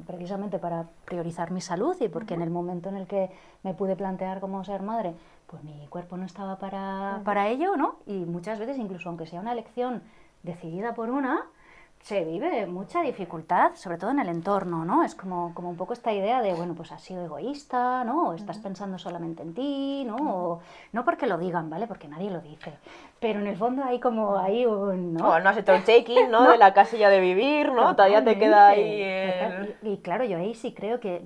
precisamente para priorizar mi salud y porque en el momento en el que me pude plantear cómo ser madre, pues mi cuerpo no estaba para ello, ¿no? Y muchas veces, incluso aunque sea una elección decidida por una, se vive mucha dificultad, sobre todo en el entorno, ¿no? Es como un poco esta idea de, bueno, pues has sido egoísta, ¿no? O estás pensando solamente en ti, ¿no? O, no porque lo digan, ¿vale? Porque nadie lo dice. Pero en el fondo hay como ahí un, ¿no? O no has hecho el check-in, ¿no? De la casilla de vivir, ¿no? Todavía te queda ahí... Y claro, yo ahí sí creo que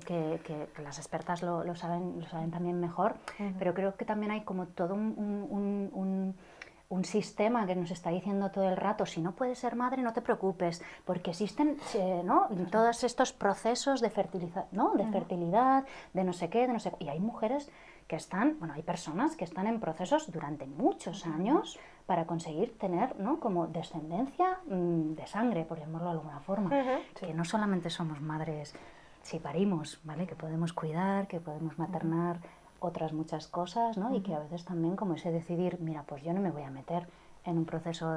las expertas lo saben también mejor, pero creo que también hay como todo un sistema que nos está diciendo todo el rato, si no puedes ser madre, no te preocupes, porque existen, ¿no? Todos estos procesos de fertilidad, ¿no? De fertilidad, de no sé qué, y hay mujeres que están, bueno, hay personas que están en procesos durante muchos años para conseguir tener, ¿no? Como descendencia de sangre, por llamarlo de alguna forma, que no solamente somos madres si parimos, ¿vale? Que podemos cuidar, que podemos maternar, otras muchas cosas, ¿no? Y que a veces también como ese decidir, mira, pues yo no me voy a meter en un proceso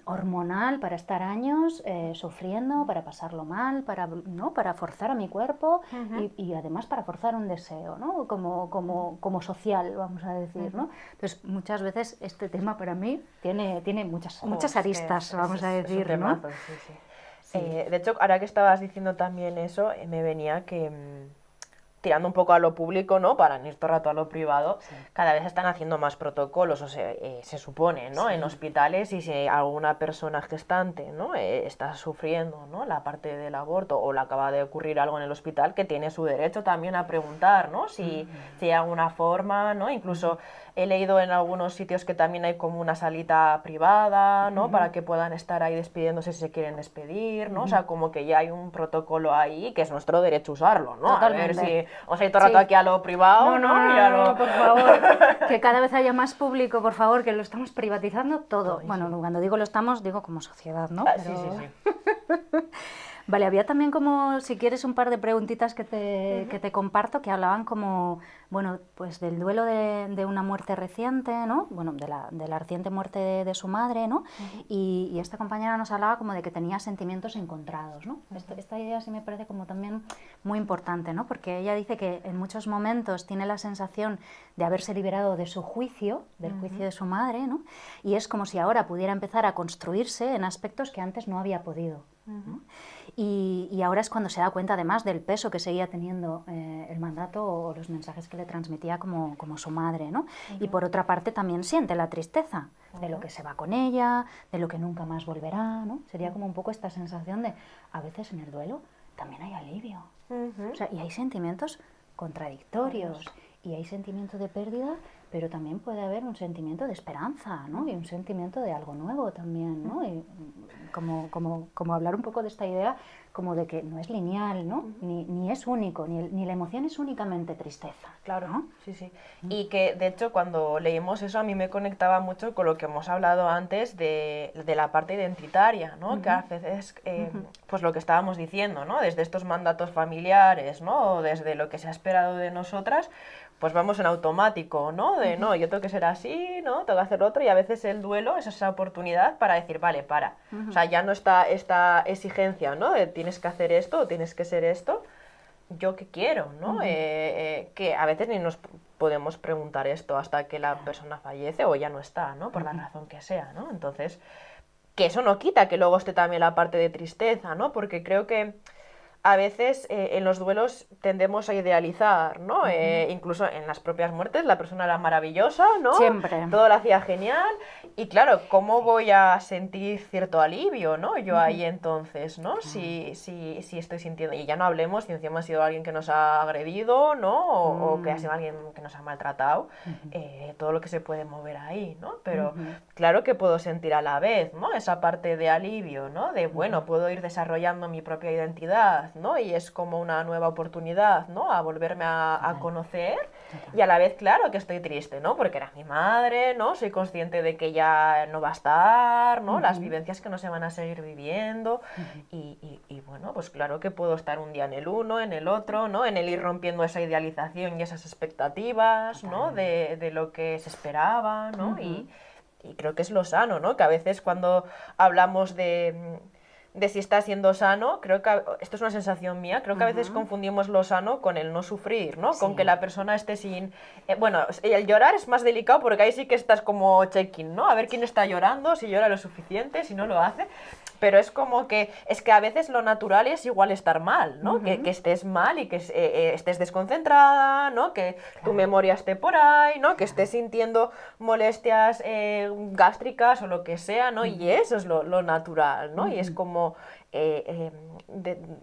hormonal para estar años sufriendo, para pasarlo mal, para forzar a mi cuerpo y además para forzar un deseo, ¿no? Como social, vamos a decir, ¿no? Entonces, muchas veces este tema para mí tiene muchas aristas, vamos a decir, es un temazo, ¿no? Sí. De hecho, ahora que estabas diciendo también eso, me venía que, tirando un poco a lo público, ¿no? Para no ir todo el rato a lo privado, cada vez están haciendo más protocolos, o sea, se supone, ¿no? En hospitales, y si alguna persona gestante, ¿no? Está sufriendo, ¿no? La parte del aborto o le acaba de ocurrir algo en el hospital, que tiene su derecho también a preguntar, ¿no? Si hay alguna forma, ¿no? Incluso he leído en algunos sitios que también hay como una salita privada, ¿no? Para que puedan estar ahí despidiéndose si se quieren despedir, ¿no? O sea, como que ya hay un protocolo ahí que es nuestro derecho usarlo, ¿no? Totalmente. A ver si os hay todo el rato aquí a lo privado, No, por favor, que cada vez haya más público, por favor, que lo estamos privatizando todo. Bueno, cuando digo lo estamos, digo como sociedad, ¿no? Sí. Vale, había también como, si quieres, un par de preguntitas que te comparto, que hablaban como, bueno, pues del duelo de una muerte reciente, ¿no? Bueno, de la reciente muerte de su madre, ¿no? Y esta compañera nos hablaba como de que tenía sentimientos encontrados, ¿no? Esta idea sí me parece como también muy importante, ¿no? Porque ella dice que en muchos momentos tiene la sensación de haberse liberado de su juicio, del juicio de su madre, ¿no? Y es como si ahora pudiera empezar a construirse en aspectos que antes no había podido. ¿no? Y ahora es cuando se da cuenta además del peso que seguía teniendo el mandato o los mensajes que le transmitía como su madre, ¿no? Y por otra parte también siente la tristeza de lo que se va con ella, de lo que nunca más volverá, ¿no? Sería como un poco esta sensación de, a veces en el duelo también hay alivio. O sea, y hay sentimientos contradictorios, y hay sentimiento de pérdida, pero también puede haber un sentimiento de esperanza, ¿no? Y un sentimiento de algo nuevo también, ¿no? Y como hablar un poco de esta idea como de que no es lineal, ¿no? Ni es único, ni la emoción es únicamente tristeza. Claro, ¿no? Sí, sí. Y que, de hecho, cuando leímos eso, a mí me conectaba mucho con lo que hemos hablado antes de la parte identitaria, ¿no? Que a veces, pues lo que estábamos diciendo, ¿no? Desde estos mandatos familiares, ¿no? O desde lo que se ha esperado de nosotras, pues vamos en automático, ¿no? De, no, yo tengo que ser así, ¿no? Tengo que hacer lo otro, y a veces el duelo es esa oportunidad para decir, vale, para. O sea, ya no está esta exigencia, ¿no? De tienes que hacer esto o tienes que ser esto. ¿Yo qué quiero? ¿No? Que a veces ni nos podemos preguntar esto hasta que la persona fallece o ya no está, ¿no? Por la razón que sea, ¿no? Entonces, que eso no quita que luego esté también la parte de tristeza, ¿no? Porque creo que a veces en los duelos tendemos a idealizar, ¿no? Incluso en las propias muertes la persona era maravillosa, ¿no? Siempre. Todo lo hacía genial. Y claro, ¿cómo voy a sentir cierto alivio, ¿no? Yo ahí entonces, ¿no? Si estoy sintiendo... Y ya no hablemos si encima ha sido alguien que nos ha agredido, ¿no? O que ha sido alguien que nos ha maltratado. Todo lo que se puede mover ahí, ¿no? Pero claro que puedo sentir a la vez, ¿no? Esa parte de alivio, ¿no? De, bueno, puedo ir desarrollando mi propia identidad, ¿no? Y es como una nueva oportunidad, ¿no? A volverme a conocer. Y a la vez, claro, que estoy triste, ¿no? Porque era mi madre, ¿no? Soy consciente de que ya no va a estar, ¿no? Las vivencias que no se van a seguir viviendo. Y bueno, pues claro que puedo estar un día en el uno, en el otro, ¿no? En el ir rompiendo esa idealización y esas expectativas, ¿no? De lo que se esperaba, ¿no? Y creo que es lo sano, ¿no? Que a veces cuando hablamos de si está siendo sano, creo que esto es una sensación mía, creo que a veces confundimos lo sano con el no sufrir, ¿no? Con que la persona esté sin... bueno, el llorar es más delicado porque ahí sí que estás como checking, ¿no? A ver quién está llorando, si llora lo suficiente, si no lo hace. Pero es como que, es que a veces lo natural es igual estar mal, ¿no? Que estés mal y que estés desconcentrada, ¿no? Que tu memoria esté por ahí, ¿no? Que estés sintiendo molestias gástricas o lo que sea, ¿no? Y eso es lo natural, ¿no? Y es como,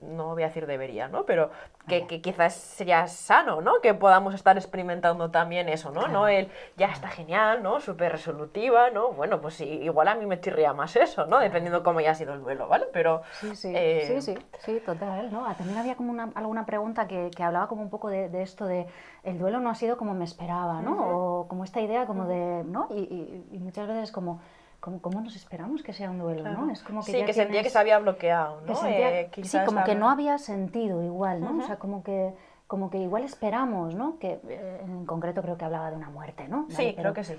no voy a decir debería, ¿no? Pero que quizás sería sano, ¿no? Que podamos estar experimentando también eso, ¿no? No el, ya está genial, ¿no? Súper resolutiva, ¿no? Bueno, pues sí, igual a mí me chirría más eso, ¿no? Dependiendo cómo haya sido el duelo, ¿vale? Pero... Sí, total, ¿no? También había como alguna pregunta que hablaba como un poco de esto de el duelo no ha sido como me esperaba, ¿no? O como esta idea como de, ¿no? Y muchas veces como ¿cómo nos esperamos que sea un duelo, ¿no? Es como que sí, que sentía que se había bloqueado, ¿no? Sí, como que no había sentido igual, ¿no? O sea, como que igual esperamos, ¿no? Que en concreto creo que hablaba de una muerte, ¿no? Sí, ¿vale? creo que sí.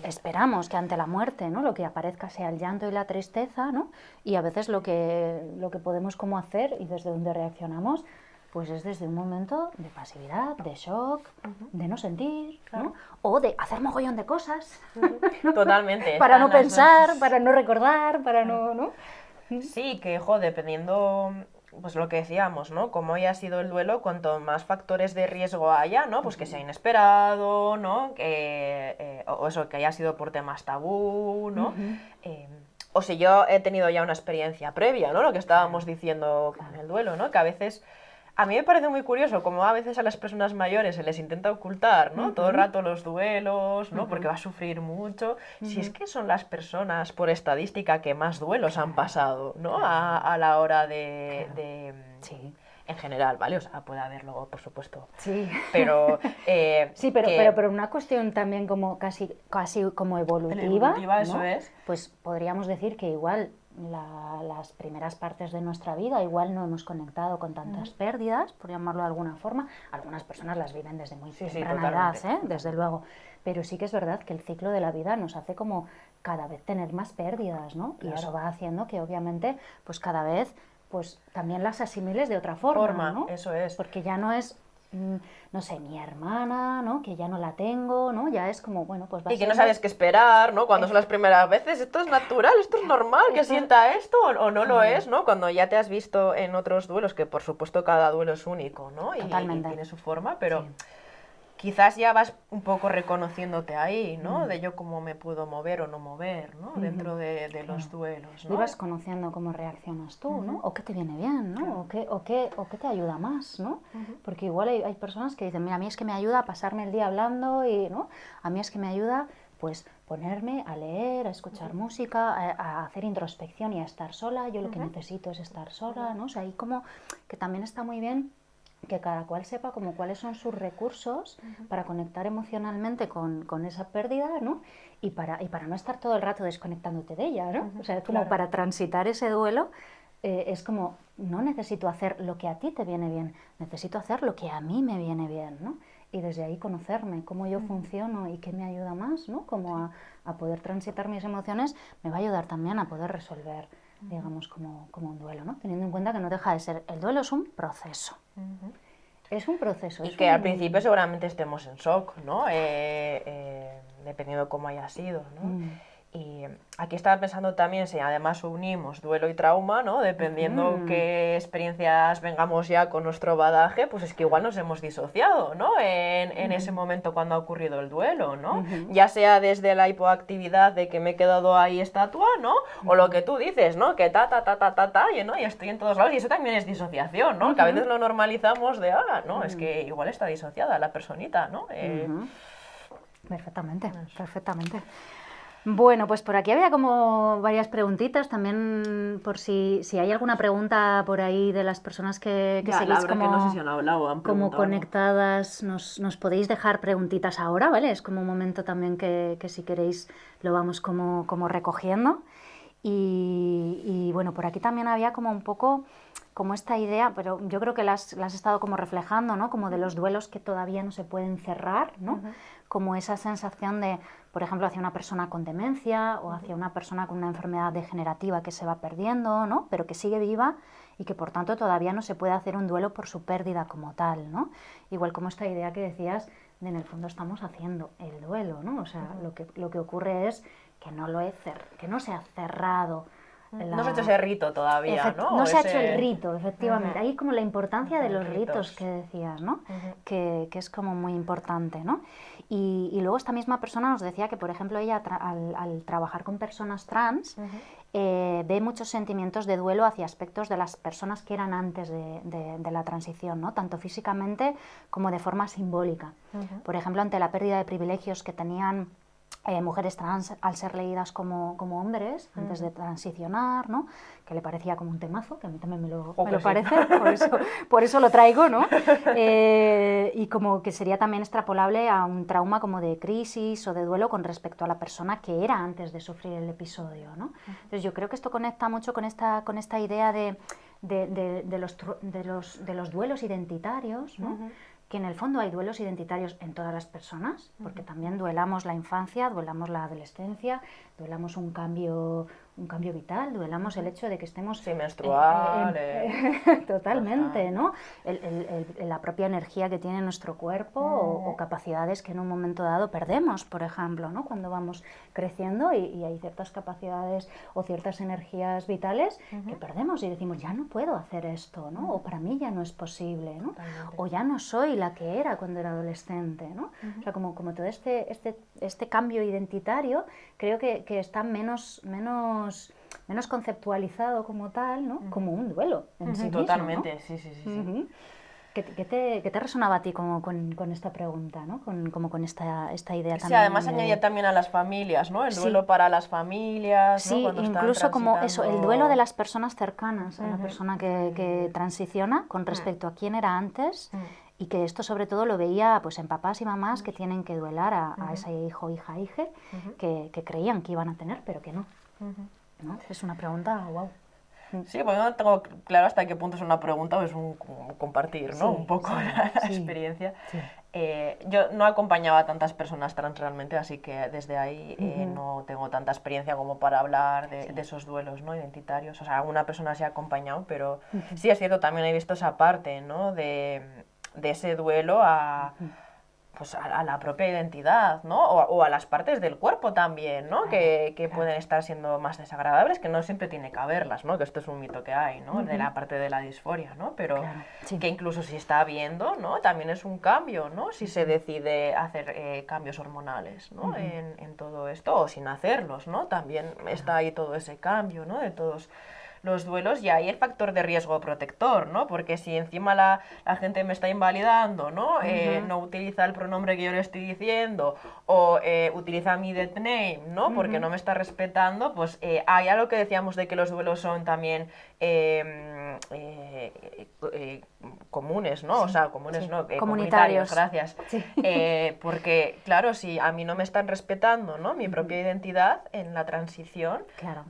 Esperamos que ante la muerte, ¿no? Lo que aparezca sea el llanto y la tristeza, ¿no? Y a veces lo que podemos como hacer y desde donde reaccionamos, pues es desde un momento de pasividad, de shock, de no sentir, ¿no? O de hacer mogollón de cosas. Totalmente. Para no pensar, para no recordar, para ¿no? Sí, que, dependiendo, pues lo que decíamos, ¿no? Como haya sido el duelo, cuanto más factores de riesgo haya, ¿no? Pues que sea inesperado, ¿no? O eso, que haya sido por temas tabú, ¿no? O si yo he tenido ya una experiencia previa, ¿no? Lo que estábamos diciendo con el duelo, ¿no? Que a veces... A mí me parece muy curioso cómo a veces a las personas mayores se les intenta ocultar, ¿no? Todo el rato los duelos, ¿no? Porque va a sufrir mucho. Si es que son las personas, por estadística, que más duelos han pasado, ¿no? A la hora de Sí. En general, ¿vale? O sea, puede haber luego, por supuesto. Sí. Pero... sí, pero una cuestión también como casi como evolutiva, ¿no? Eso es. Pues podríamos decir que igual las primeras partes de nuestra vida igual no hemos conectado con tantas pérdidas, por llamarlo de alguna forma. Algunas personas las viven desde muy temprana edad, desde luego. Pero sí que es verdad que el ciclo de la vida nos hace como cada vez tener más pérdidas, ¿no? Claro. Y eso va haciendo que obviamente pues cada vez pues también las asimiles de otra forma, ¿no? Eso es. Porque ya no es no sé, mi hermana, ¿no? Que ya no la tengo, ¿no? Ya es como, bueno, pues va a Y que ser... no sabes qué esperar, ¿no? Cuando son las primeras veces, esto es natural, esto es normal, que sienta esto o no lo es, ¿no? Cuando ya te has visto en otros duelos, que por supuesto cada duelo es único, ¿no? Y Totalmente. tiene su forma, pero... Sí. Quizás ya vas un poco reconociéndote ahí, ¿no? De yo cómo me puedo mover o no mover, ¿no? Dentro de los duelos, Y ¿no? vas conociendo cómo reaccionas tú, ¿no? O qué te viene bien, ¿no? O qué te ayuda más, ¿no? Porque igual hay personas que dicen, mira, a mí es que me ayuda a pasarme el día hablando y, ¿no? A mí es que me ayuda, pues, ponerme a leer, a escuchar música, a hacer introspección y a estar sola. Yo lo que necesito es estar sola, ¿no? O sea, ahí como que también está muy bien que cada cual sepa como cuáles son sus recursos para conectar emocionalmente con esa pérdida, ¿no? Y para no estar todo el rato desconectándote de ella, ¿no? O sea, es como para transitar ese duelo, es como, no necesito hacer lo que a ti te viene bien, necesito hacer lo que a mí me viene bien, ¿no? Y desde ahí conocerme, cómo yo funciono y qué me ayuda más, ¿no? Como a poder transitar mis emociones, me va a ayudar también a poder resolver, digamos, como un duelo, ¿no? Teniendo en cuenta que no deja de ser, el duelo es un proceso. Es un proceso. Y que al principio seguramente estemos en shock, ¿no? Dependiendo cómo haya sido, ¿no? Y aquí estaba pensando también si además unimos duelo y trauma, ¿no? Dependiendo qué experiencias vengamos ya con nuestro badaje, pues es que igual nos hemos disociado, ¿no? En ese momento cuando ha ocurrido el duelo, ¿no? Ya sea desde la hipoactividad de que me he quedado ahí estatua, ¿no? O lo que tú dices, ¿no? Que ¿no? Y estoy en todos lados y eso también es disociación, ¿no? Que a veces lo normalizamos de, no, es que igual está disociada la personita, ¿no? Perfectamente, perfectamente. Bueno, pues por aquí había como varias preguntitas, también por si hay alguna pregunta por ahí de las personas que Ya, seguís la verdad que no sé si han hablado o han como preguntado algo. conectadas, nos podéis dejar preguntitas ahora, ¿vale? Es como un momento también que si queréis lo vamos como recogiendo. Y bueno, por aquí también había como un poco como esta idea, pero yo creo que las has estado como reflejando, ¿no? Como de los duelos que todavía no se pueden cerrar, ¿no? Como esa sensación de, por ejemplo, hacia una persona con demencia o hacia una persona con una enfermedad degenerativa que se va perdiendo, ¿no? Pero que sigue viva y que por tanto todavía no se puede hacer un duelo por su pérdida como tal, ¿no? Igual como esta idea que decías de en el fondo estamos haciendo el duelo, ¿no? O sea, lo que ocurre es que que no se ha cerrado. No se ha hecho ese rito todavía, ¿no? No O se ha hecho el ese... rito, efectivamente. Ahí como la importancia de los ritos ritos. que decías, ¿no? Que es como muy importante, ¿no? Y luego esta misma persona nos decía que, por ejemplo, ella al trabajar con personas trans ve muchos sentimientos de duelo hacia aspectos de las personas que eran antes de la transición, ¿no? Tanto físicamente como de forma simbólica. Por ejemplo, ante la pérdida de privilegios que tenían mujeres trans al ser leídas como hombres antes de transicionar, ¿no? Que le parecía como un temazo, que a mí también me lo parece, por eso lo traigo, ¿no? Y como que sería también extrapolable a un trauma como de crisis o de duelo con respecto a la persona que era antes de sufrir el episodio, ¿no? Entonces yo creo que esto conecta mucho con esta idea de los duelos identitarios, ¿no? Que en el fondo hay duelos identitarios en todas las personas, porque también duelamos la infancia, duelamos la adolescencia, duelamos un cambio vital, duelamos el hecho de que estemos... Sí, menstrual... totalmente, ¿no? La propia energía que tiene nuestro cuerpo o capacidades que en un momento dado perdemos, por ejemplo, ¿no? Cuando vamos creciendo y hay ciertas capacidades o ciertas energías vitales que perdemos y decimos, ya no puedo hacer esto, ¿no? O para mí ya no es posible, ¿no? O ya no soy la que era cuando era adolescente, ¿no? O sea, como todo este cambio identitario creo que está menos conceptualizado como tal, ¿no? Como un duelo en sí mismo, Totalmente, ¿no? sí. ¿Qué te resonaba a ti como con esta pregunta, ¿no? Con esta idea Sí, también? además añadía también a las familias, ¿no? El Sí. duelo para las familias, ¿no? Sí, Cuando incluso están como eso, el duelo de transitando... las personas cercanas a la persona que transiciona con respecto a quién era antes y que esto sobre todo lo veía pues en papás y mamás que tienen que duelar a ese hijo, hija, hije que creían que iban a tener, pero que no. ¿No? Es una pregunta, wow. Sí, pues no tengo claro hasta qué punto es una pregunta o es un compartir, ¿no? Sí, Un poco sí, la sí, experiencia. sí. Yo no acompañaba a tantas personas trans realmente, así que desde ahí no tengo tanta experiencia como para hablar de esos duelos, ¿no? Identitarios. O sea, alguna persona se ha acompañado, pero sí es cierto, también he visto esa parte, ¿no? De de ese duelo a, pues a la propia identidad, ¿no? O a las partes del cuerpo también, ¿no? Que pueden estar siendo más desagradables, que no siempre tiene que haberlas, ¿no? Que esto es un mito que hay, ¿no? De la parte de la disforia, ¿no? Pero que incluso si está habiendo, ¿no? También es un cambio, ¿no? Si se decide hacer cambios hormonales, ¿no? En todo esto, o sin hacerlos, ¿no? También está ahí todo ese cambio, ¿no? De todos los duelos, y ahí el factor de riesgo protector, ¿no? Porque si encima la gente me está invalidando, ¿no? No utiliza el pronombre que yo le estoy diciendo, o utiliza mi dead name, ¿no? Porque no me está respetando, pues hay algo que decíamos de que los duelos son también comunes, ¿no? O sea, comunes no, comunitarios, gracias. Sí. Porque, claro, si a mí no me están respetando, ¿no? Mi propia identidad en la transición, claro,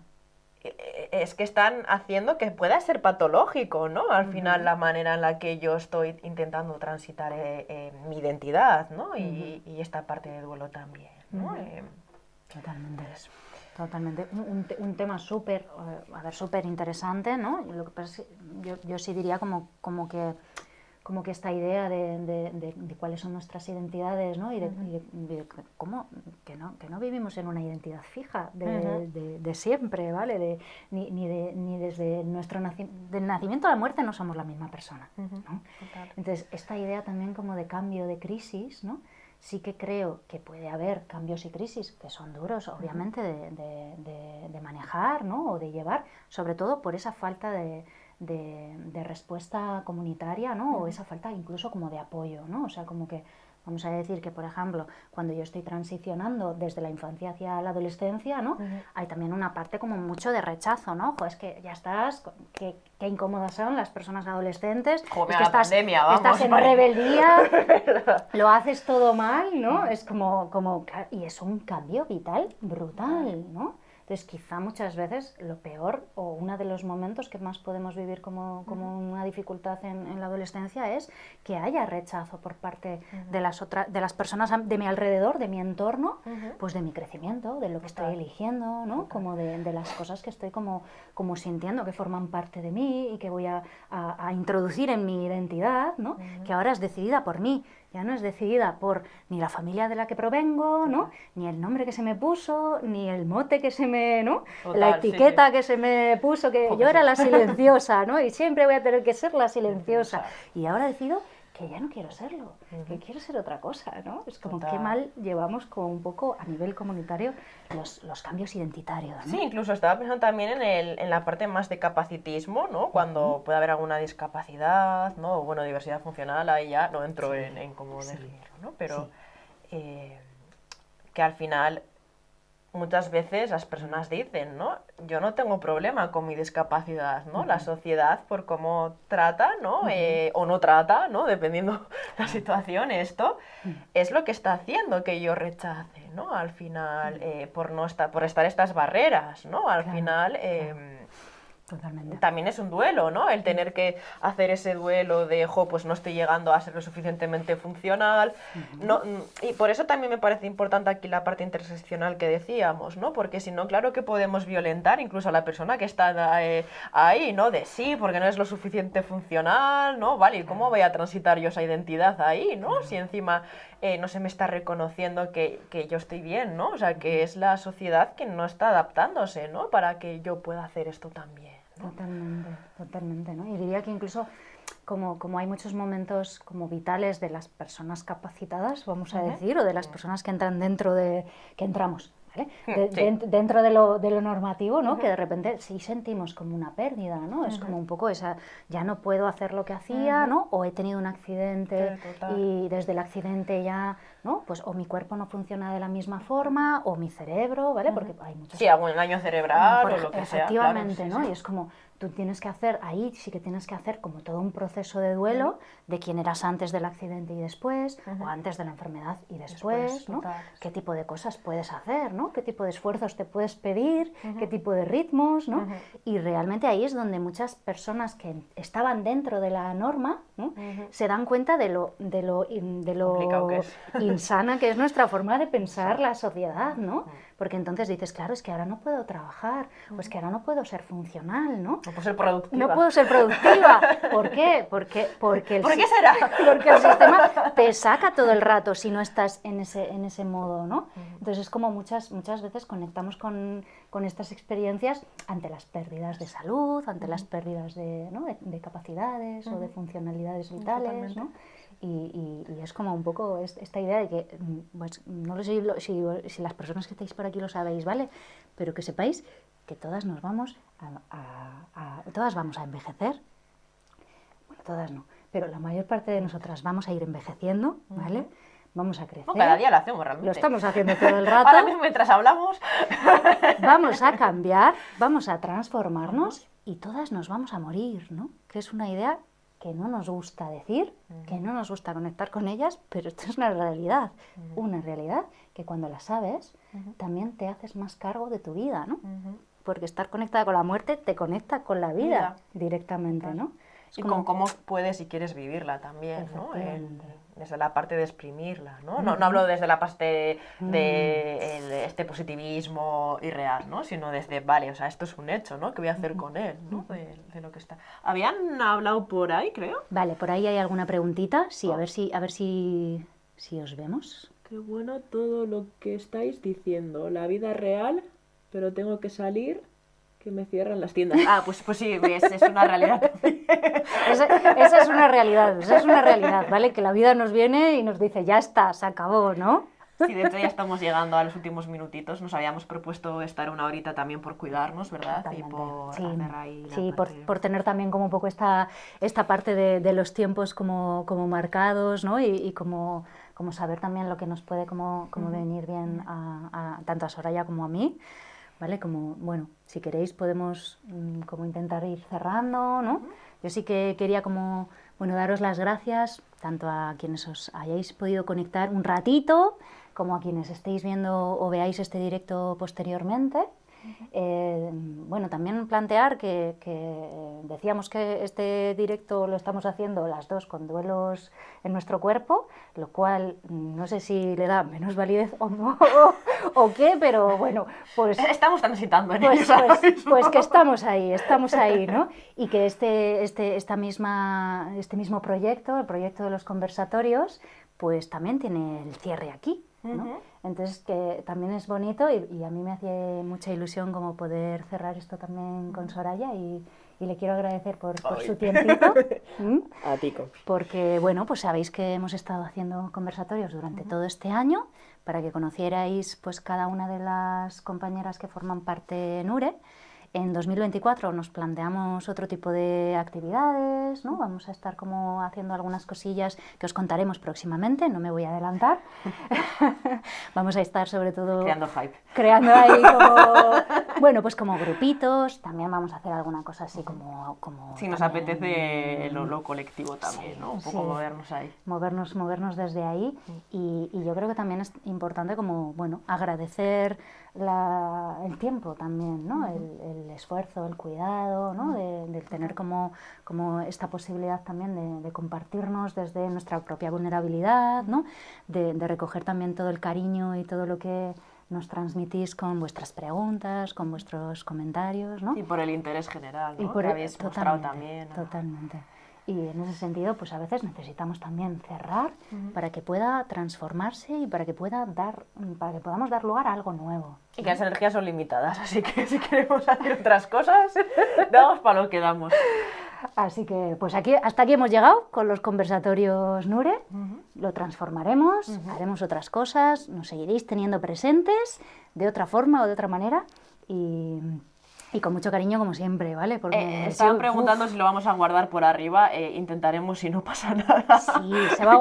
es que están haciendo que pueda ser patológico, ¿no? Al final la manera en la que yo estoy intentando transitar mi identidad, ¿no? Y esta parte de duelo también, ¿no? Totalmente. Totalmente. Un tema súper, súper interesante, ¿no? Lo que pasa es que yo sí diría como que esta idea de cuáles son nuestras identidades, ¿no? Y de cómo que no vivimos en una identidad fija de siempre, ¿vale? Ni desde del nacimiento a la muerte no somos la misma persona, ¿no? Entonces, esta idea también como de cambio, de crisis, ¿no? Sí que creo que puede haber cambios y crisis que son duros, obviamente, de manejar, ¿no? O de llevar, sobre todo por esa falta de respuesta comunitaria, ¿no? O esa falta incluso como de apoyo, ¿no? O sea, como que vamos a decir que, por ejemplo, cuando yo estoy transicionando desde la infancia hacia la adolescencia, ¿no? Hay también una parte como mucho de rechazo, ¿no? Jo, es que ya estás, qué incómodas son las personas adolescentes, Joder, es que pandemia, vamos, estás en rebeldía, lo haces todo mal, ¿no? Es como y es un cambio vital brutal, ¿no? Entonces, quizá muchas veces lo peor o uno de los momentos que más podemos vivir como una dificultad en la adolescencia es que haya rechazo por parte de las personas de mi alrededor, de mi entorno, pues de mi crecimiento, de lo que estoy eligiendo, ¿no? Como de las cosas que estoy como sintiendo que forman parte de mí y que voy a introducir en mi identidad, ¿no? Que ahora es decidida por mí. Ya no es decidida por ni la familia de la que provengo, ¿no? Ni el nombre que se me puso, ni el mote que se me, ¿no? Total, la etiqueta que se me puso, que yo era la silenciosa, ¿no? Y siempre voy a tener que ser la silenciosa. Y ahora decido que ya no quiero serlo, que quiero ser otra cosa, ¿no? Es como qué mal llevamos como un poco a nivel comunitario los cambios identitarios, ¿no? Sí, incluso estaba pensando también en la parte más de capacitismo, ¿no? Cuando puede haber alguna discapacidad, ¿no? O, bueno, diversidad funcional, ahí ya no entro en cómo definirlo, ¿no? Pero que al final muchas veces las personas dicen, ¿no? Yo no tengo problema con mi discapacidad, ¿no? La sociedad, por cómo trata, ¿no? O no trata, ¿no? Dependiendo la situación, esto es lo que está haciendo que yo rechace, ¿no? Al final, por estar estas barreras, ¿no? Al final... Totalmente. También es un duelo, ¿no? El tener que hacer ese duelo de, pues no estoy llegando a ser lo suficientemente funcional. No, y por eso también me parece importante aquí la parte interseccional que decíamos, ¿no? Porque si no, claro que podemos violentar incluso a la persona que está ahí, ¿no? De sí, porque no es lo suficiente funcional, ¿no? Vale, ¿y cómo voy a transitar yo esa identidad ahí, ¿no? Si encima no se me está reconociendo que yo estoy bien, ¿no? O sea, que es la sociedad que no está adaptándose, ¿no? Para que yo pueda hacer esto también. Totalmente, ¿no? Y diría que incluso como hay muchos momentos como vitales de las personas capacitadas, vamos a decir, o de las personas que entran que entramos, ¿vale? Dentro de lo normativo, ¿no? Que de repente sí sentimos como una pérdida, ¿no? Es como un poco esa, ya no puedo hacer lo que hacía, ¿no? O he tenido un accidente y desde el accidente ya, ¿no? Pues o mi cuerpo no funciona de la misma forma, o mi cerebro, ¿vale? Porque hay muchos... Sí, algún engaño cerebral o lo que sea. Efectivamente, claro, ¿no? Y es como... Tú tienes que hacer, ahí sí que tienes que hacer como todo un proceso de duelo de quién eras antes del accidente y después, o antes de la enfermedad y después, ¿no? Qué tipo de cosas puedes hacer, ¿no? Qué tipo de esfuerzos te puedes pedir, qué tipo de ritmos, ¿no? Y realmente ahí es donde muchas personas que estaban dentro de la norma, ¿no? Se dan cuenta de lo que es. insana que es nuestra forma de pensar la sociedad, ¿no? porque entonces dices, claro, es que ahora no puedo trabajar, o es que ahora no puedo ser funcional, ¿no? No puedo ser productiva. No puedo ser productiva. ¿Por qué? ¿Por qué será? Porque el sistema te saca todo el rato si no estás en ese modo, ¿no? Entonces es como muchas veces conectamos con estas experiencias ante las pérdidas de salud, ante las pérdidas de capacidades o de funcionalidades vitales, ¿no? Y es como un poco esta idea de que, pues, no lo sé si las personas que estáis por aquí lo sabéis, ¿vale? Pero que sepáis que todas nos vamos todas vamos a envejecer. Bueno, todas no, pero la mayor parte de nosotras vamos a ir envejeciendo, ¿vale? Vamos a crecer. No, cada día lo hacemos realmente. Lo estamos haciendo todo el rato. Ahora mismo mientras hablamos. Vamos a cambiar, vamos a transformarnos y todas nos vamos a morir, ¿no? Que es una idea que no nos gusta decir, que no nos gusta conectar con ellas, pero esto es una realidad que cuando la sabes también te haces más cargo de tu vida, ¿no? Porque estar conectada con la muerte te conecta con la vida directamente, ¿no? Y con cómo puedes y quieres vivirla también, ¿no? Desde la parte de exprimirla, ¿no? No hablo desde la parte de este positivismo irreal, ¿no? Sino desde, vale, o sea, esto es un hecho, ¿no? ¿Qué voy a hacer con él, ¿no? De lo que está. ¿Habían hablado por ahí, creo? Vale, por ahí hay alguna preguntita. Sí, a ver si os vemos. Qué bueno todo lo que estáis diciendo. La vida real, pero tengo que salir, que me cierran las tiendas. Ah, pues sí, es una realidad también. Esa es una realidad, ¿vale? Que la vida nos viene y nos dice, ya está, se acabó, ¿no? Sí, de hecho ya estamos llegando a los últimos minutitos. Nos habíamos propuesto estar una horita también por cuidarnos, ¿verdad? Totalmente. Y por hacer ahí la Sí, parte... por tener también como un poco esta parte de los tiempos como marcados, ¿no? Y como saber también lo que nos puede como venir bien tanto a Soraya como a mí. ¿Vale? Como, bueno, si queréis podemos como intentar ir cerrando, ¿no? Yo sí que quería como, bueno, daros las gracias tanto a quienes os hayáis podido conectar un ratito, como a quienes estéis viendo o veáis este directo posteriormente. Bueno, también plantear que decíamos que este directo lo estamos haciendo las dos con duelos en nuestro cuerpo, lo cual no sé si le da menos validez o no, o qué, pero bueno, pues... Estamos transitando en pues que estamos ahí, ¿no? Y que este mismo proyecto, el proyecto de los conversatorios, pues también tiene el cierre aquí, ¿no? Entonces que también es bonito y a mí me hace mucha ilusión como poder cerrar esto también con Soraya y le quiero agradecer por su tiempito. A ti, porque bueno, pues sabéis que hemos estado haciendo conversatorios durante todo este año para que conocierais pues cada una de las compañeras que forman parte de NURE. En 2024 nos planteamos otro tipo de actividades, ¿no? Vamos a estar como haciendo algunas cosillas que os contaremos próximamente, no me voy a adelantar. Vamos a estar sobre todo... Creando hype. Creando ahí como... Bueno, pues como grupitos, también vamos a hacer alguna cosa así como sí, nos también, apetece lo colectivo también, ¿no? Un poco movernos ahí. Movernos desde ahí y yo creo que también es importante como, bueno, agradecer el tiempo también, ¿no? El esfuerzo, el cuidado, ¿no? De tener como esta posibilidad también de compartirnos desde nuestra propia vulnerabilidad, ¿no? De recoger también todo el cariño y todo lo que nos transmitís con vuestras preguntas, con vuestros comentarios, ¿no? Y por el interés general, ¿no? Y por que habéis mostrado también. Totalmente. Y en ese sentido, pues a veces necesitamos también cerrar para que pueda transformarse y para que podamos dar lugar a algo nuevo. Y que las energías son limitadas, así que si queremos hacer otras cosas, damos para lo que damos. Así que, pues hasta aquí hemos llegado con los conversatorios NURE. Lo transformaremos, haremos otras cosas, nos seguiréis teniendo presentes de otra forma o de otra manera y con mucho cariño como siempre, ¿vale? Porque estaban preguntando si lo vamos a guardar por arriba, intentaremos si no pasa nada. Sí, se va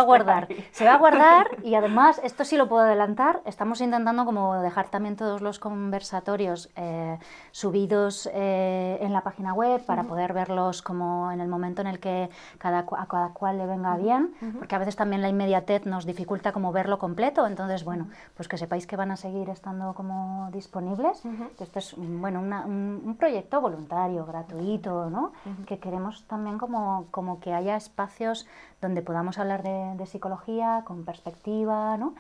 a guardar y además, esto sí lo puedo adelantar, estamos intentando como dejar también todos los conversatorios subidos en la página web para poder verlos como en el momento en el que a cada cual le venga bien, porque a veces también la inmediatez nos dificulta como verlo completo, entonces bueno, pues que sepáis que van a seguir estando como disponibles. Esto es, bueno, un proyecto voluntario, gratuito, ¿no? Que queremos también como que haya espacios donde podamos hablar de psicología con perspectiva, ¿no?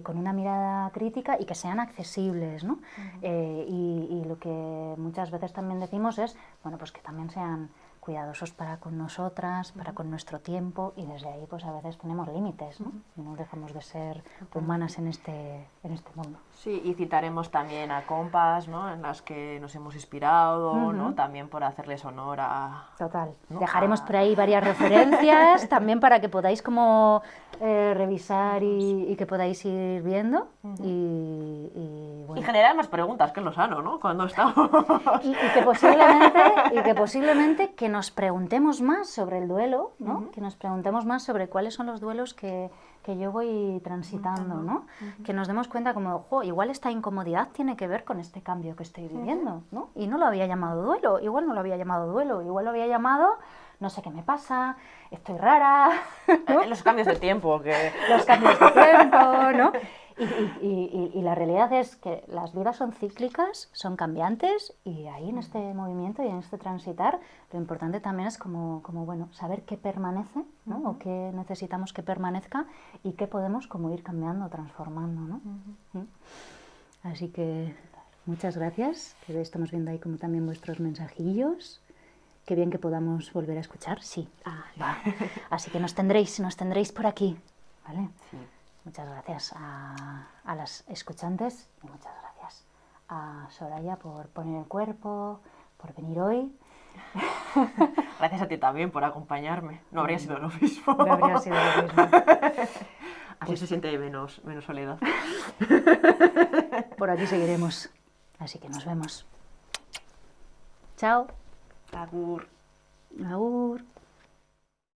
con una mirada crítica y que sean accesibles, ¿no? Y lo que muchas veces también decimos es, bueno, pues que también sean cuidadosos para con nosotras, para con nuestro tiempo, y desde ahí pues a veces tenemos límites, ¿no? Y no dejamos de ser humanas en este mundo. Sí, y citaremos también a compas, ¿no? En las que nos hemos inspirado, ¿no? También por hacerles honor a... Total. ¿no? Dejaremos por ahí varias referencias también para que podáis como revisar y que podáis ir viendo. Y, bueno. Y generar más preguntas, que es lo sano, ¿no? Cuando estamos... Y que posiblemente que nos preguntemos más sobre el duelo, ¿no? Que nos preguntemos más sobre cuáles son los duelos que yo voy transitando, ¿no? Que nos demos cuenta como, igual esta incomodidad tiene que ver con este cambio que estoy viviendo, ¿no? Y no lo había llamado duelo, igual no lo había llamado duelo, igual lo había llamado, no sé qué me pasa, estoy rara, ¿no? Los cambios de tiempo, que... Los cambios de tiempo, ¿no? Y la realidad es que las vidas son cíclicas, son cambiantes, y ahí en este movimiento y en este transitar, lo importante también es como bueno, saber qué permanece, ¿no? O qué necesitamos que permanezca y qué podemos como ir cambiando, transformando, ¿no? Así que muchas gracias, que estamos viendo ahí como también vuestros mensajillos. Qué bien que podamos volver a escuchar, sí. Va. Así que nos tendréis por aquí, ¿vale? Sí. Muchas gracias a las escuchantes y muchas gracias a Soraya por poner el cuerpo, por venir hoy. Gracias a ti también por acompañarme. No habría sido lo mismo. No habría sido lo mismo. Así se siente menos soledad. Por aquí seguiremos. Así que nos vemos. Chao. Agur. Agur.